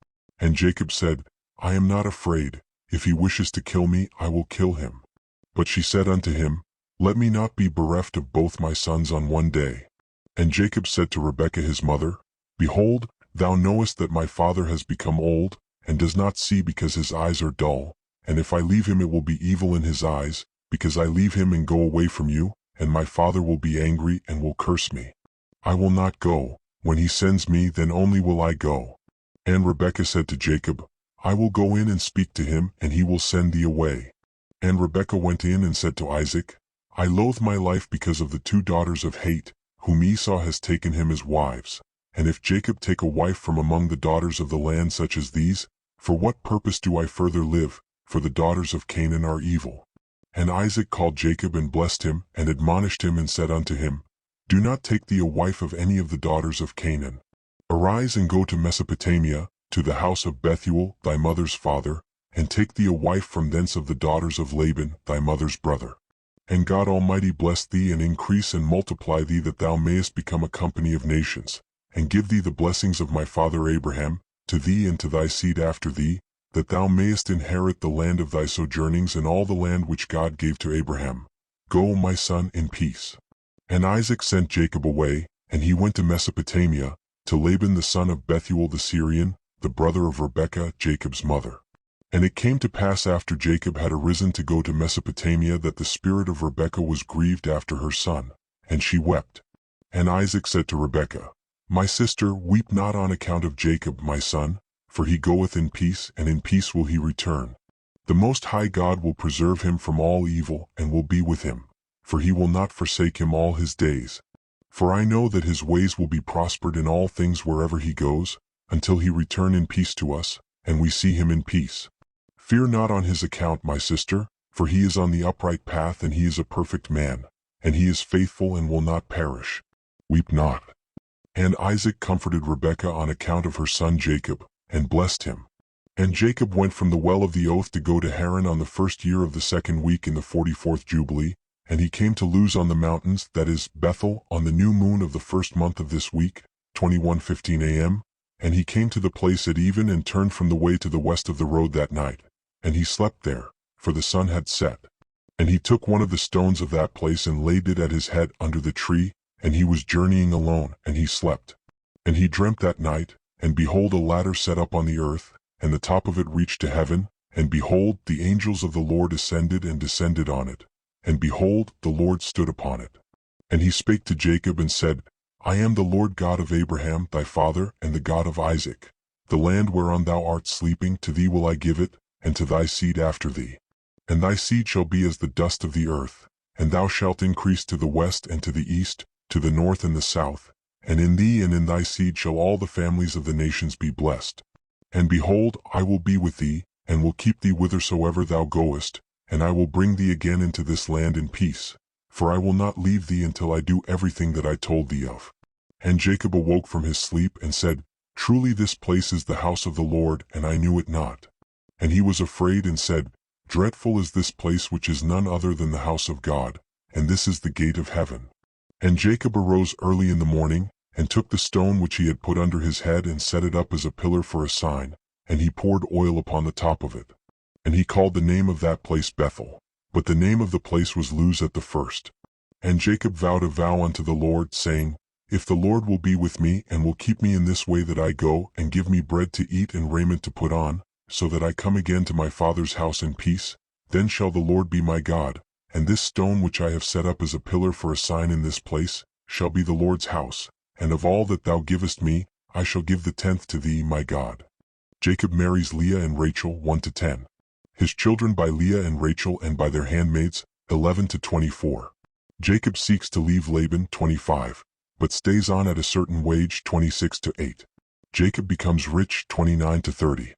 And Jacob said, I am not afraid. If he wishes to kill me, I will kill him. But she said unto him, Let me not be bereft of both my sons on one day. And Jacob said to Rebekah his mother, Behold, thou knowest that my father has become old, and does not see because his eyes are dull, and if I leave him it will be evil in his eyes, because I leave him and go away from you, and my father will be angry and will curse me. I will not go. When he sends me, then only will I go. And Rebekah said to Jacob, I will go in and speak to him, and he will send thee away. And Rebekah went in and said to Isaac, I loathe my life because of the 2 daughters of hate, whom Esau has taken him as wives. And if Jacob take a wife from among the daughters of the land such as these, for what purpose do I further live? For the daughters of Canaan are evil. And Isaac called Jacob and blessed him, and admonished him, and said unto him, Do not take thee a wife of any of the daughters of Canaan. Arise and go to Mesopotamia, to the house of Bethuel thy mother's father, and take thee a wife from thence of the daughters of Laban thy mother's brother. And God Almighty bless thee and increase and multiply thee, that thou mayest become a company of nations, and give thee the blessings of my father Abraham, to thee and to thy seed after thee, that thou mayest inherit the land of thy sojournings and all the land which God gave to Abraham. Go, my son, in peace. And Isaac sent Jacob away, and he went to Mesopotamia, to Laban the son of Bethuel the Syrian, the brother of Rebekah, Jacob's mother. And it came to pass after Jacob had arisen to go to Mesopotamia that the spirit of Rebekah was grieved after her son, and she wept. And Isaac said to Rebekah, My sister, weep not on account of Jacob my son, for he goeth in peace, and in peace will he return. The Most High God will preserve him from all evil, and will be with him, for he will not forsake him all his days. For I know that his ways will be prospered in all things wherever he goes, until he return in peace to us, and we see him in peace. Fear not on his account, my sister, for he is on the upright path, and he is a perfect man, and he is faithful and will not perish. Weep not. And Isaac comforted Rebekah on account of her son Jacob, and blessed him. And Jacob went from the well of the oath to go to Haran on the 1st year of the 2nd week in the 44th Jubilee, and he came to Luz on the mountains, that is, Bethel, on the new moon of the 1st month of this week, 21:15 a.m., and he came to the place at even and turned from the way to the west of the road that night. And he slept there, for the sun had set. And he took one of the stones of that place and laid it at his head under the tree, and he was journeying alone, and he slept. And he dreamt that night, and behold, a ladder set up on the earth, and the top of it reached to heaven, and behold, the angels of the Lord ascended and descended on it, and behold, the Lord stood upon it. And he spake to Jacob and said, I am the Lord God of Abraham thy father, and the God of Isaac. The land whereon thou art sleeping, to thee will I give it, and to thy seed after thee. And thy seed shall be as the dust of the earth, and thou shalt increase to the west and to the east, to the north and the south. And in thee and in thy seed shall all the families of the nations be blessed. And behold, I will be with thee, and will keep thee whithersoever thou goest, and I will bring thee again into this land in peace. For I will not leave thee until I do everything that I told thee of. And Jacob awoke from his sleep and said, Truly this place is the house of the Lord, and I knew it not. And he was afraid and said, Dreadful is this place, which is none other than the house of God, and this is the gate of heaven. And Jacob arose early in the morning, and took the stone which he had put under his head, and set it up as a pillar for a sign, and he poured oil upon the top of it. And he called the name of that place Bethel, but the name of the place was Luz at the first. And Jacob vowed a vow unto the Lord, saying, If the Lord will be with me, and will keep me in this way that I go, and give me bread to eat and raiment to put on, so that I come again to my father's house in peace, then shall the Lord be my God, and this stone which I have set up as a pillar for a sign in this place, shall be the Lord's house, and of all that thou givest me, I shall give the tenth to thee, my God. Jacob marries Leah and Rachel, 1-10. His children by Leah and Rachel and by their handmaids, 11-24. Jacob seeks to leave Laban, 25, but stays on at a certain wage, 26-8. Jacob becomes rich, 29-30.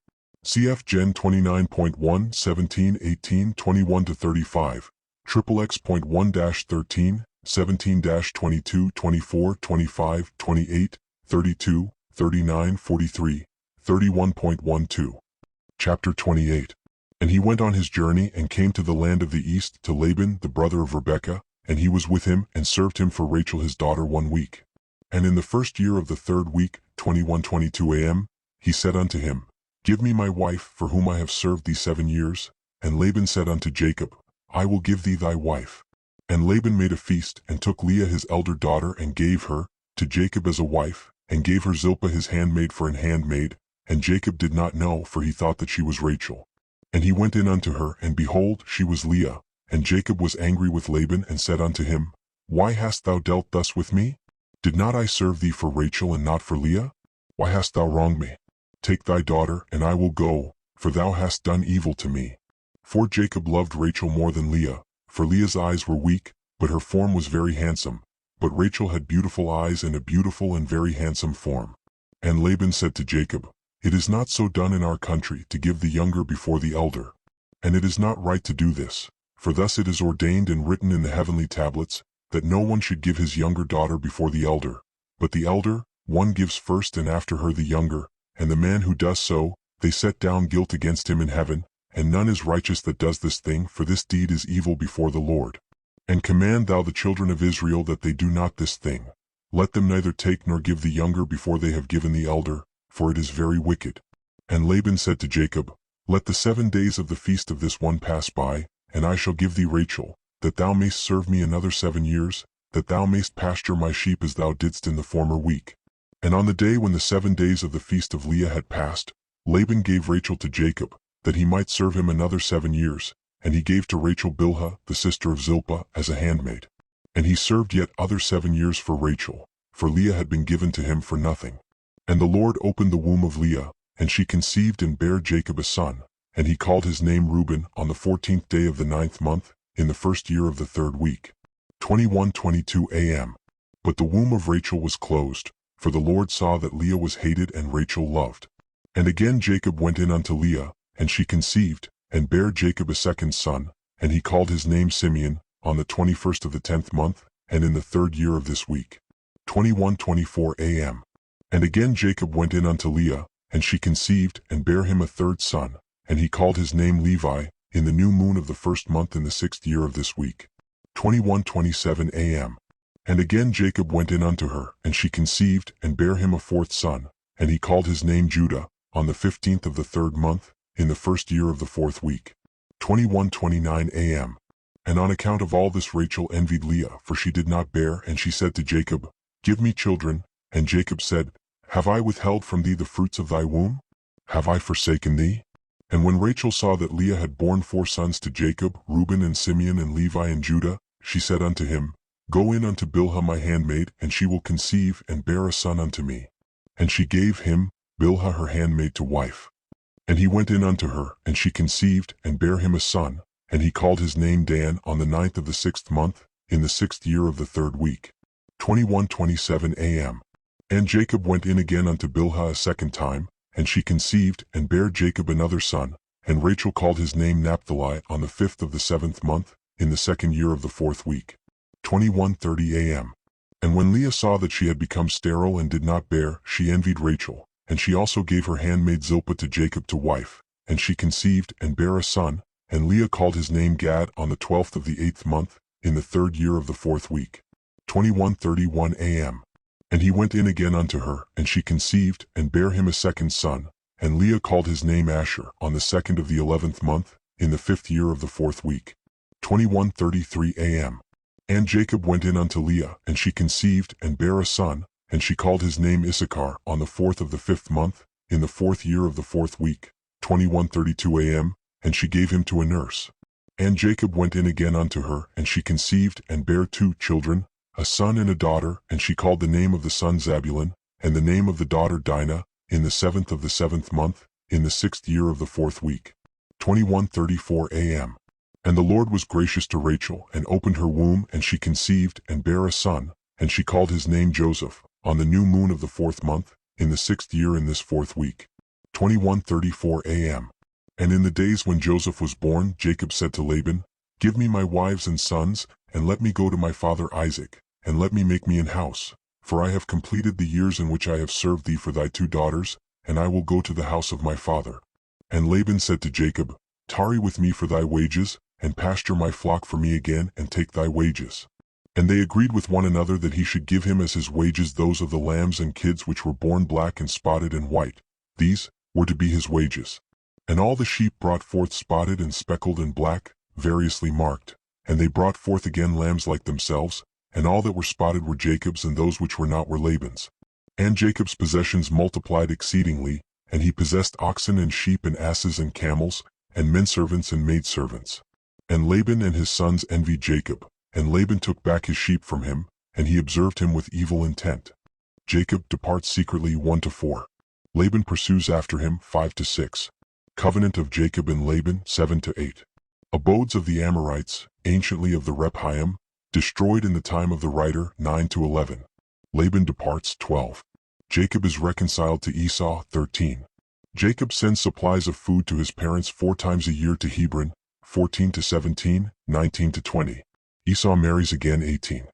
Cf. Gen 29.1, 17, 18, 21-35, XXX.1-13, 17-22, 24, 25, 28, 32, 39, 43, 31.12. Chapter 28. And he went on his journey and came to the land of the east, to Laban the brother of Rebekah, and he was with him, and served him for Rachel his daughter 1 week. And in the first year of the 3rd week, 21:22 a.m., he said unto him, Give me my wife, for whom I have served thee 7 years. And Laban said unto Jacob, I will give thee thy wife. And Laban made a feast, and took Leah his elder daughter, and gave her to Jacob as a wife, and gave her Zilpah his handmaid for an handmaid. And Jacob did not know, for he thought that she was Rachel. And he went in unto her, and behold, she was Leah. And Jacob was angry with Laban, and said unto him, Why hast thou dealt thus with me? Did not I serve thee for Rachel, and not for Leah? Why hast thou wronged me? Take thy daughter, and I will go, for thou hast done evil to me. For Jacob loved Rachel more than Leah, for Leah's eyes were weak, but her form was very handsome. But Rachel had beautiful eyes and a beautiful and very handsome form. And Laban said to Jacob, It is not so done in our country to give the younger before the elder. And it is not right to do this, for thus it is ordained and written in the heavenly tablets, that no one should give his younger daughter before the elder. But the elder, one gives first, and after her the younger. And the man who does so, they set down guilt against him in heaven, and none is righteous that does this thing, for this deed is evil before the Lord. And command thou the children of Israel that they do not this thing. Let them neither take nor give the younger before they have given the elder, for it is very wicked. And Laban said to Jacob, Let the 7 days of the feast of this one pass by, and I shall give thee Rachel, that thou mayst serve me another 7 years, that thou mayst pasture my sheep as thou didst in the former week. And on the day when the 7 days of the feast of Leah had passed, Laban gave Rachel to Jacob, that he might serve him another 7 years, and he gave to Rachel Bilhah, the sister of Zilpah, as a handmaid. And he served yet other 7 years for Rachel, for Leah had been given to him for nothing. And the Lord opened the womb of Leah, and she conceived and bare Jacob a son, and he called his name Reuben, on the 14th day of the 9th month, in the 1st year of the 3rd week. 21:22 a.m. But the womb of Rachel was closed, for the Lord saw that Leah was hated and Rachel loved. And again Jacob went in unto Leah, and she conceived, and bare Jacob a second son, and he called his name Simeon, on the 21st of the 10th month, and in the 3rd year of this week. 21:24 a.m. And again Jacob went in unto Leah, and she conceived, and bare him a 3rd son, and he called his name Levi, in the new moon of the 1st month in the 6th year of this week. 21:27 a.m. And again Jacob went in unto her, and she conceived, and bare him a 4th son, and he called his name Judah, on the 15th of the 3rd month, in the 1st year of the 4th week. 21:29 a.m. And on account of all this Rachel envied Leah, for she did not bear, and she said to Jacob, Give me children. And Jacob said, Have I withheld from thee the fruits of thy womb? Have I forsaken thee? And when Rachel saw that Leah had borne 4 sons to Jacob, Reuben and Simeon and Levi and Judah, she said unto him, Go in unto Bilhah my handmaid, and she will conceive and bear a son unto me. And she gave him, Bilhah her handmaid, to wife. And he went in unto her, and she conceived, and bare him a son, and he called his name Dan, on the 9th of the 6th month, in the 6th year of the 3rd week. 21:27 a.m. And Jacob went in again unto Bilhah a second time, and she conceived, and bare Jacob another son, and Rachel called his name Naphtali, on the 5th of the 7th month, in the 2nd year of the 4th week. 21:30 a.m. And when Leah saw that she had become sterile and did not bear, she envied Rachel, and she also gave her handmaid Zilpah to Jacob to wife, and she conceived, and bare a son, and Leah called his name Gad, on the 12th of the 8th month, in the 3rd year of the 4th week. 21:31 a.m. And he went in again unto her, and she conceived, and bare him a second son, and Leah called his name Asher, on the 2nd of the 11th month, in the 5th year of the 4th week. 21:33 a.m. And Jacob went in unto Leah, and she conceived, and bare a son, and she called his name Issachar, on the 4th of the 5th month, in the 4th year of the 4th week. 21:32 a.m. And she gave him to a nurse. And Jacob went in again unto her, and she conceived, and bare 2 children, a son and a daughter, and she called the name of the son Zabulon, and the name of the daughter Dinah, in the 7th of the 7th month, in the 6th year of the 4th week. 21:34 a.m. And the Lord was gracious to Rachel, and opened her womb, and she conceived, and bare a son, and she called his name Joseph, on the new moon of the 4th month, in the 6th year in this 4th week. 21:34 a.m. And in the days when Joseph was born, Jacob said to Laban, Give me my wives and sons, and let me go to my father Isaac, and let me make me an house, for I have completed the years in which I have served thee for thy 2 daughters, and I will go to the house of my father. And Laban said to Jacob, Tarry with me for thy wages, and pasture my flock for me again, and take thy wages. And they agreed with one another that he should give him as his wages those of the lambs and kids which were born black and spotted and white. These were to be his wages. And all the sheep brought forth spotted and speckled and black, variously marked. And they brought forth again lambs like themselves, and all that were spotted were Jacob's, and those which were not were Laban's. And Jacob's possessions multiplied exceedingly, and he possessed oxen and sheep and asses and camels, and menservants and maidservants. And Laban and his sons envied Jacob, and Laban took back his sheep from him, and he observed him with evil intent. Jacob departs secretly 1-4. Laban pursues after him 5-6. Covenant of Jacob and Laban 7-8. Abodes of the Amorites, anciently of the Rephaim, destroyed in the time of the writer 9-11. Laban departs 12. Jacob is reconciled to Esau 13. Jacob sends supplies of food to his parents 4 times a year to Hebron 14-17, 19-20. Esau marries again 18.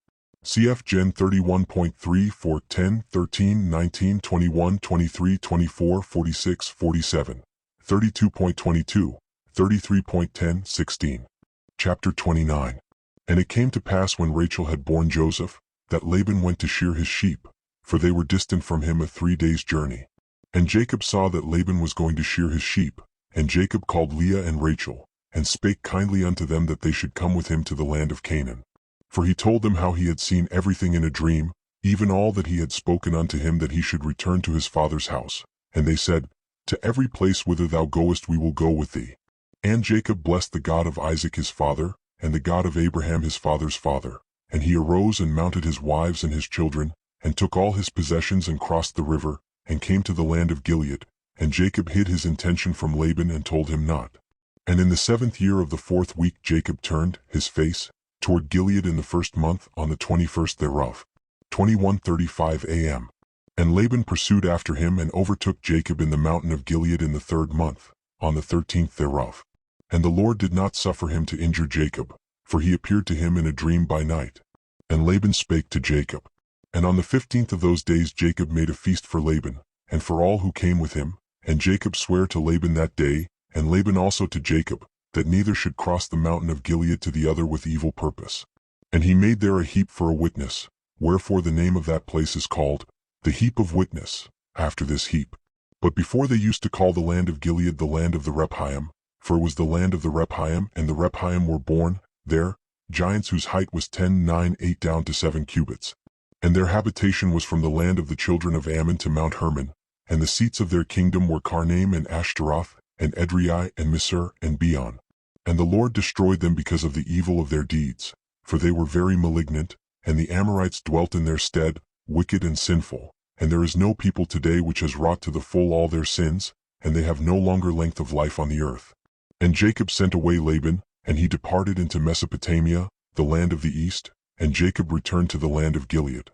Cf. Gen 31.3 10, 13, 19, 21, 23, 24, 46, 47. 32.22, 33.10, 16. Chapter 29. And it came to pass when Rachel had borne Joseph, that Laban went to shear his sheep, for they were distant from him a 3 days' journey. And Jacob saw that Laban was going to shear his sheep, and Jacob called Leah and Rachel, and spake kindly unto them that they should come with him to the land of Canaan. For he told them how he had seen everything in a dream, even all that he had spoken unto him that he should return to his father's house. And they said, To every place whither thou goest we will go with thee. And Jacob blessed the God of Isaac his father, and the God of Abraham his father's father. And he arose and mounted his wives and his children, and took all his possessions and crossed the river, and came to the land of Gilead. And Jacob hid his intention from Laban and told him not. And in the 7th year of the 4th week Jacob turned his face toward Gilead in the 1st month on the 21st thereof. 21:35 a.m. And Laban pursued after him and overtook Jacob in the mountain of Gilead in the 3rd month, on the 13th thereof. And the Lord did not suffer him to injure Jacob, for he appeared to him in a dream by night. And Laban spake to Jacob. And on the 15th of those days Jacob made a feast for Laban, and for all who came with him. And Jacob sware to Laban that day, and Laban also to Jacob, that neither should cross the mountain of Gilead to the other with evil purpose. And he made there a heap for a witness, wherefore the name of that place is called, the heap of witness, after this heap. But before they used to call the land of Gilead the land of the Rephaim, for it was the land of the Rephaim, and the Rephaim were born there, giants whose height was 10, 9, 8 down to 7 cubits. And their habitation was from the land of the children of Ammon to Mount Hermon, and the seats of their kingdom were Karnaim and Ashtaroth, and Edrei and Misr and Beon. And the Lord destroyed them because of the evil of their deeds, for they were very malignant, and the Amorites dwelt in their stead, wicked and sinful. And there is no people today which has wrought to the full all their sins, and they have no longer length of life on the earth. And Jacob sent away Laban, and he departed into Mesopotamia, the land of the east, and Jacob returned to the land of Gilead.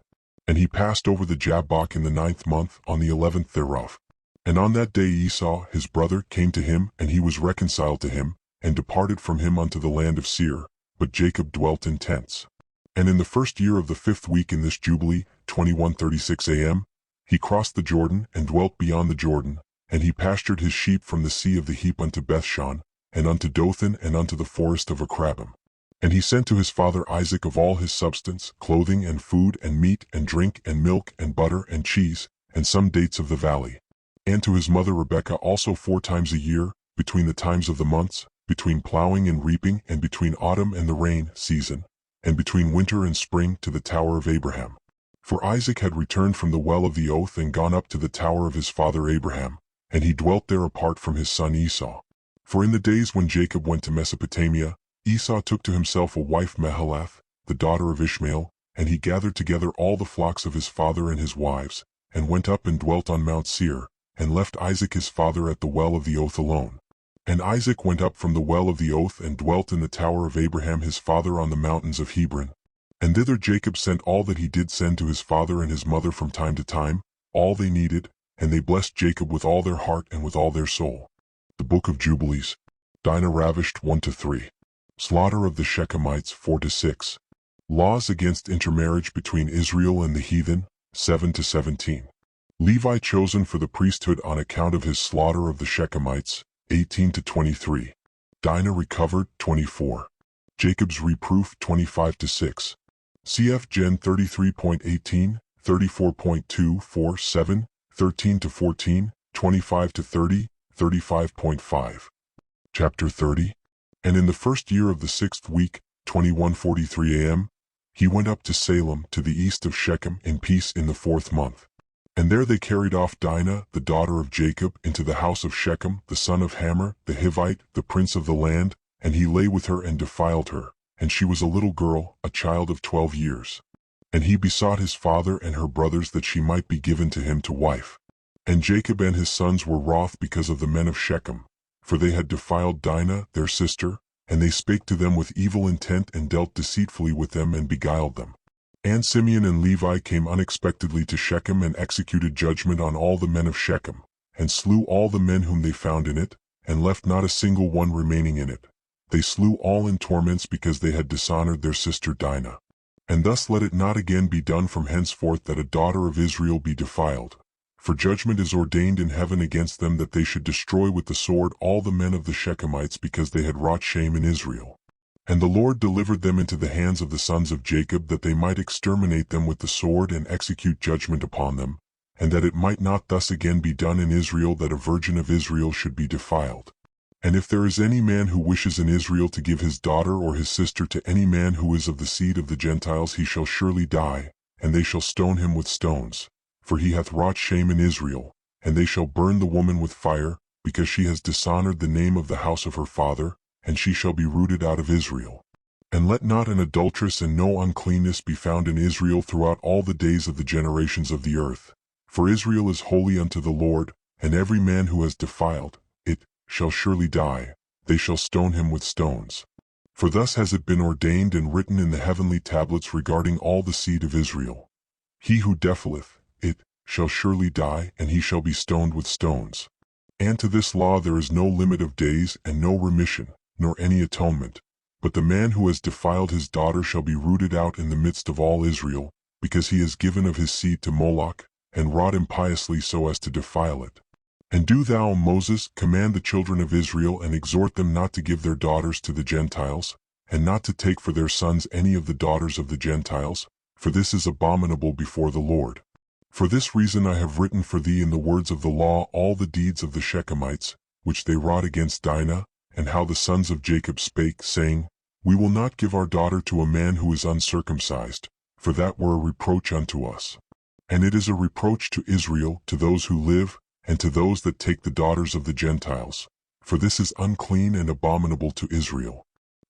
And he passed over the Jabbok in the 9th month, on the 11th thereof. And on that day Esau his brother came to him, and he was reconciled to him, and departed from him unto the land of Seir, but Jacob dwelt in tents. And in the 1st year of the 5th week in this Jubilee, 21:36 a.m., he crossed the Jordan, and dwelt beyond the Jordan, and he pastured his sheep from the sea of the Heap unto Bethshan, and unto Dothan, and unto the forest of Akrabim. And he sent to his father Isaac of all his substance, clothing, and food, and meat, and drink, and milk, and butter, and cheese, and some dates of the valley. And to his mother Rebekah also 4 times a year, between the times of the months, between plowing and reaping, and between autumn and the rain season, and between winter and spring, to the tower of Abraham. For Isaac had returned from the well of the oath and gone up to the tower of his father Abraham, and he dwelt there apart from his son Esau. For in the days when Jacob went to Mesopotamia, Esau took to himself a wife Mahalath, the daughter of Ishmael, and he gathered together all the flocks of his father and his wives, and went up and dwelt on Mount Seir, and left Isaac his father at the well of the oath alone. And Isaac went up from the well of the oath and dwelt in the tower of Abraham his father on the mountains of Hebron. And thither Jacob sent all that he did send to his father and his mother from time to time, all they needed, and they blessed Jacob with all their heart and with all their soul. The Book of Jubilees. Dinah ravished 1-3. Slaughter of the Shechemites 4-6. Laws against intermarriage between Israel and the heathen 7-17. Levi chosen for the priesthood on account of his slaughter of the Shechemites 18-23. Dinah recovered 24. Jacob's reproof 25-6. Cf. Gen 33.18, 34.247, 13-14, 25-30, 35.5. Chapter 30. And in the 1st year of the 6th week, 21:43 a.m., he went up to Salem to the east of Shechem in peace in the 4th month. And there they carried off Dinah, the daughter of Jacob, into the house of Shechem, the son of Hamor, the Hivite, the prince of the land, and he lay with her and defiled her, and she was a little girl, a child of 12 years. And he besought his father and her brothers that she might be given to him to wife. And Jacob and his sons were wroth because of the men of Shechem, for they had defiled Dinah, their sister, and they spake to them with evil intent and dealt deceitfully with them and beguiled them. And Simeon and Levi came unexpectedly to Shechem and executed judgment on all the men of Shechem, and slew all the men whom they found in it, and left not a single one remaining in it. They slew all in torments because they had dishonored their sister Dinah. And thus let it not again be done from henceforth that a daughter of Israel be defiled. For judgment is ordained in heaven against them that they should destroy with the sword all the men of the Shechemites because they had wrought shame in Israel. And the Lord delivered them into the hands of the sons of Jacob that they might exterminate them with the sword and execute judgment upon them, and that it might not thus again be done in Israel that a virgin of Israel should be defiled. And if there is any man who wishes in Israel to give his daughter or his sister to any man who is of the seed of the Gentiles, he shall surely die, and they shall stone him with stones. For he hath wrought shame in Israel, and they shall burn the woman with fire, because she has dishonored the name of the house of her father, and she shall be rooted out of Israel. And let not an adulteress and no uncleanness be found in Israel throughout all the days of the generations of the earth. For Israel is holy unto the Lord, and every man who has defiled it shall surely die, they shall stone him with stones. For thus has it been ordained and written in the heavenly tablets regarding all the seed of Israel. He who defileth it shall surely die, and he shall be stoned with stones. And to this law there is no limit of days, and no remission, nor any atonement. But the man who has defiled his daughter shall be rooted out in the midst of all Israel, because he has given of his seed to Moloch, and wrought impiously so as to defile it. And do thou, Moses, command the children of Israel, and exhort them not to give their daughters to the Gentiles, and not to take for their sons any of the daughters of the Gentiles, for this is abominable before the Lord. For this reason I have written for thee in the words of the law all the deeds of the Shechemites, which they wrought against Dinah, and how the sons of Jacob spake, saying, We will not give our daughter to a man who is uncircumcised, for that were a reproach unto us. And it is a reproach to Israel, to those who live, and to those that take the daughters of the Gentiles, for this is unclean and abominable to Israel.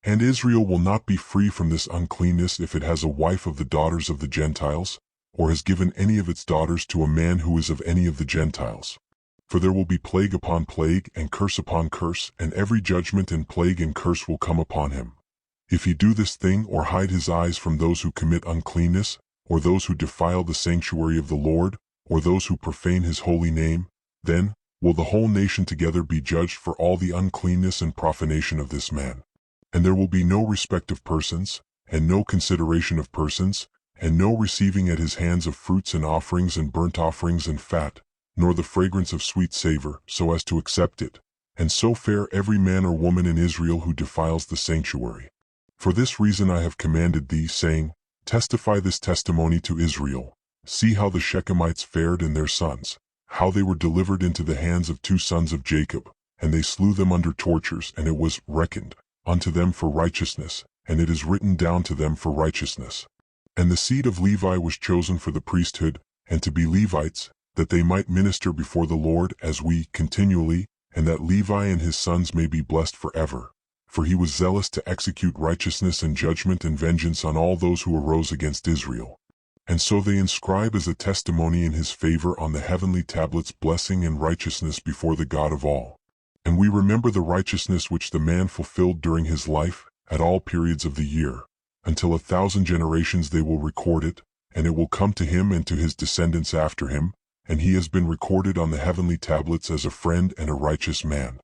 And Israel will not be free from this uncleanness if it has a wife of the daughters of the Gentiles, or has given any of its daughters to a man who is of any of the Gentiles. For there will be plague upon plague, and curse upon curse, and every judgment and plague and curse will come upon him. If he do this thing, or hide his eyes from those who commit uncleanness, or those who defile the sanctuary of the Lord, or those who profane his holy name, then will the whole nation together be judged for all the uncleanness and profanation of this man. And there will be no respect of persons, and no consideration of persons, and no receiving at his hands of fruits and offerings and burnt offerings and fat, nor the fragrance of sweet savor, so as to accept it. And so fare every man or woman in Israel who defiles the sanctuary. For this reason I have commanded thee, saying, Testify this testimony to Israel. See how the Shechemites fared and their sons, how they were delivered into the hands of 2 sons of Jacob, and they slew them under tortures, and it was reckoned unto them for righteousness, and it is written down to them for righteousness. And the seed of Levi was chosen for the priesthood, and to be Levites, that they might minister before the Lord as we continually, and that Levi and his sons may be blessed forever. For he was zealous to execute righteousness and judgment and vengeance on all those who arose against Israel. And so they inscribe as a testimony in his favor on the heavenly tablets blessing and righteousness before the God of all. And we remember the righteousness which the man fulfilled during his life, at all periods of the year. Until 1,000 generations they will record it, and it will come to him and to his descendants after him, and he has been recorded on the heavenly tablets as a friend and a righteous man.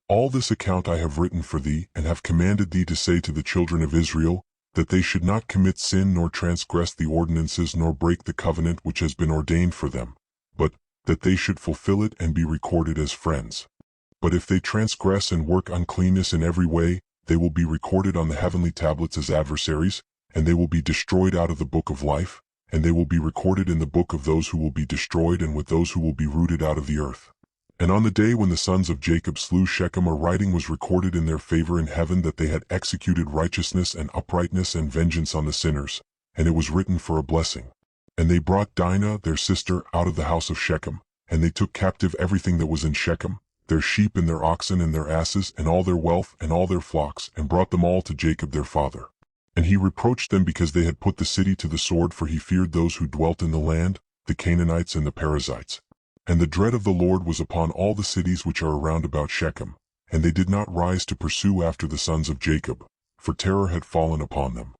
All this account I have written for thee, and have commanded thee to say to the children of Israel, that they should not commit sin nor transgress the ordinances nor break the covenant which has been ordained for them, but that they should fulfill it and be recorded as friends. But if they transgress and work uncleanness in every way, they will be recorded on the heavenly tablets as adversaries, and they will be destroyed out of the book of life, and they will be recorded in the book of those who will be destroyed and with those who will be rooted out of the earth. And on the day when the sons of Jacob slew Shechem, a writing was recorded in their favor in heaven that they had executed righteousness and uprightness and vengeance on the sinners, and it was written for a blessing. And they brought Dinah, their sister, out of the house of Shechem, and they took captive everything that was in Shechem, their sheep and their oxen and their asses and all their wealth and all their flocks, and brought them all to Jacob their father. And he reproached them because they had put the city to the sword, for he feared those who dwelt in the land, the Canaanites and the Perizzites. And the dread of the Lord was upon all the cities which are around about Shechem, and they did not rise to pursue after the sons of Jacob, for terror had fallen upon them.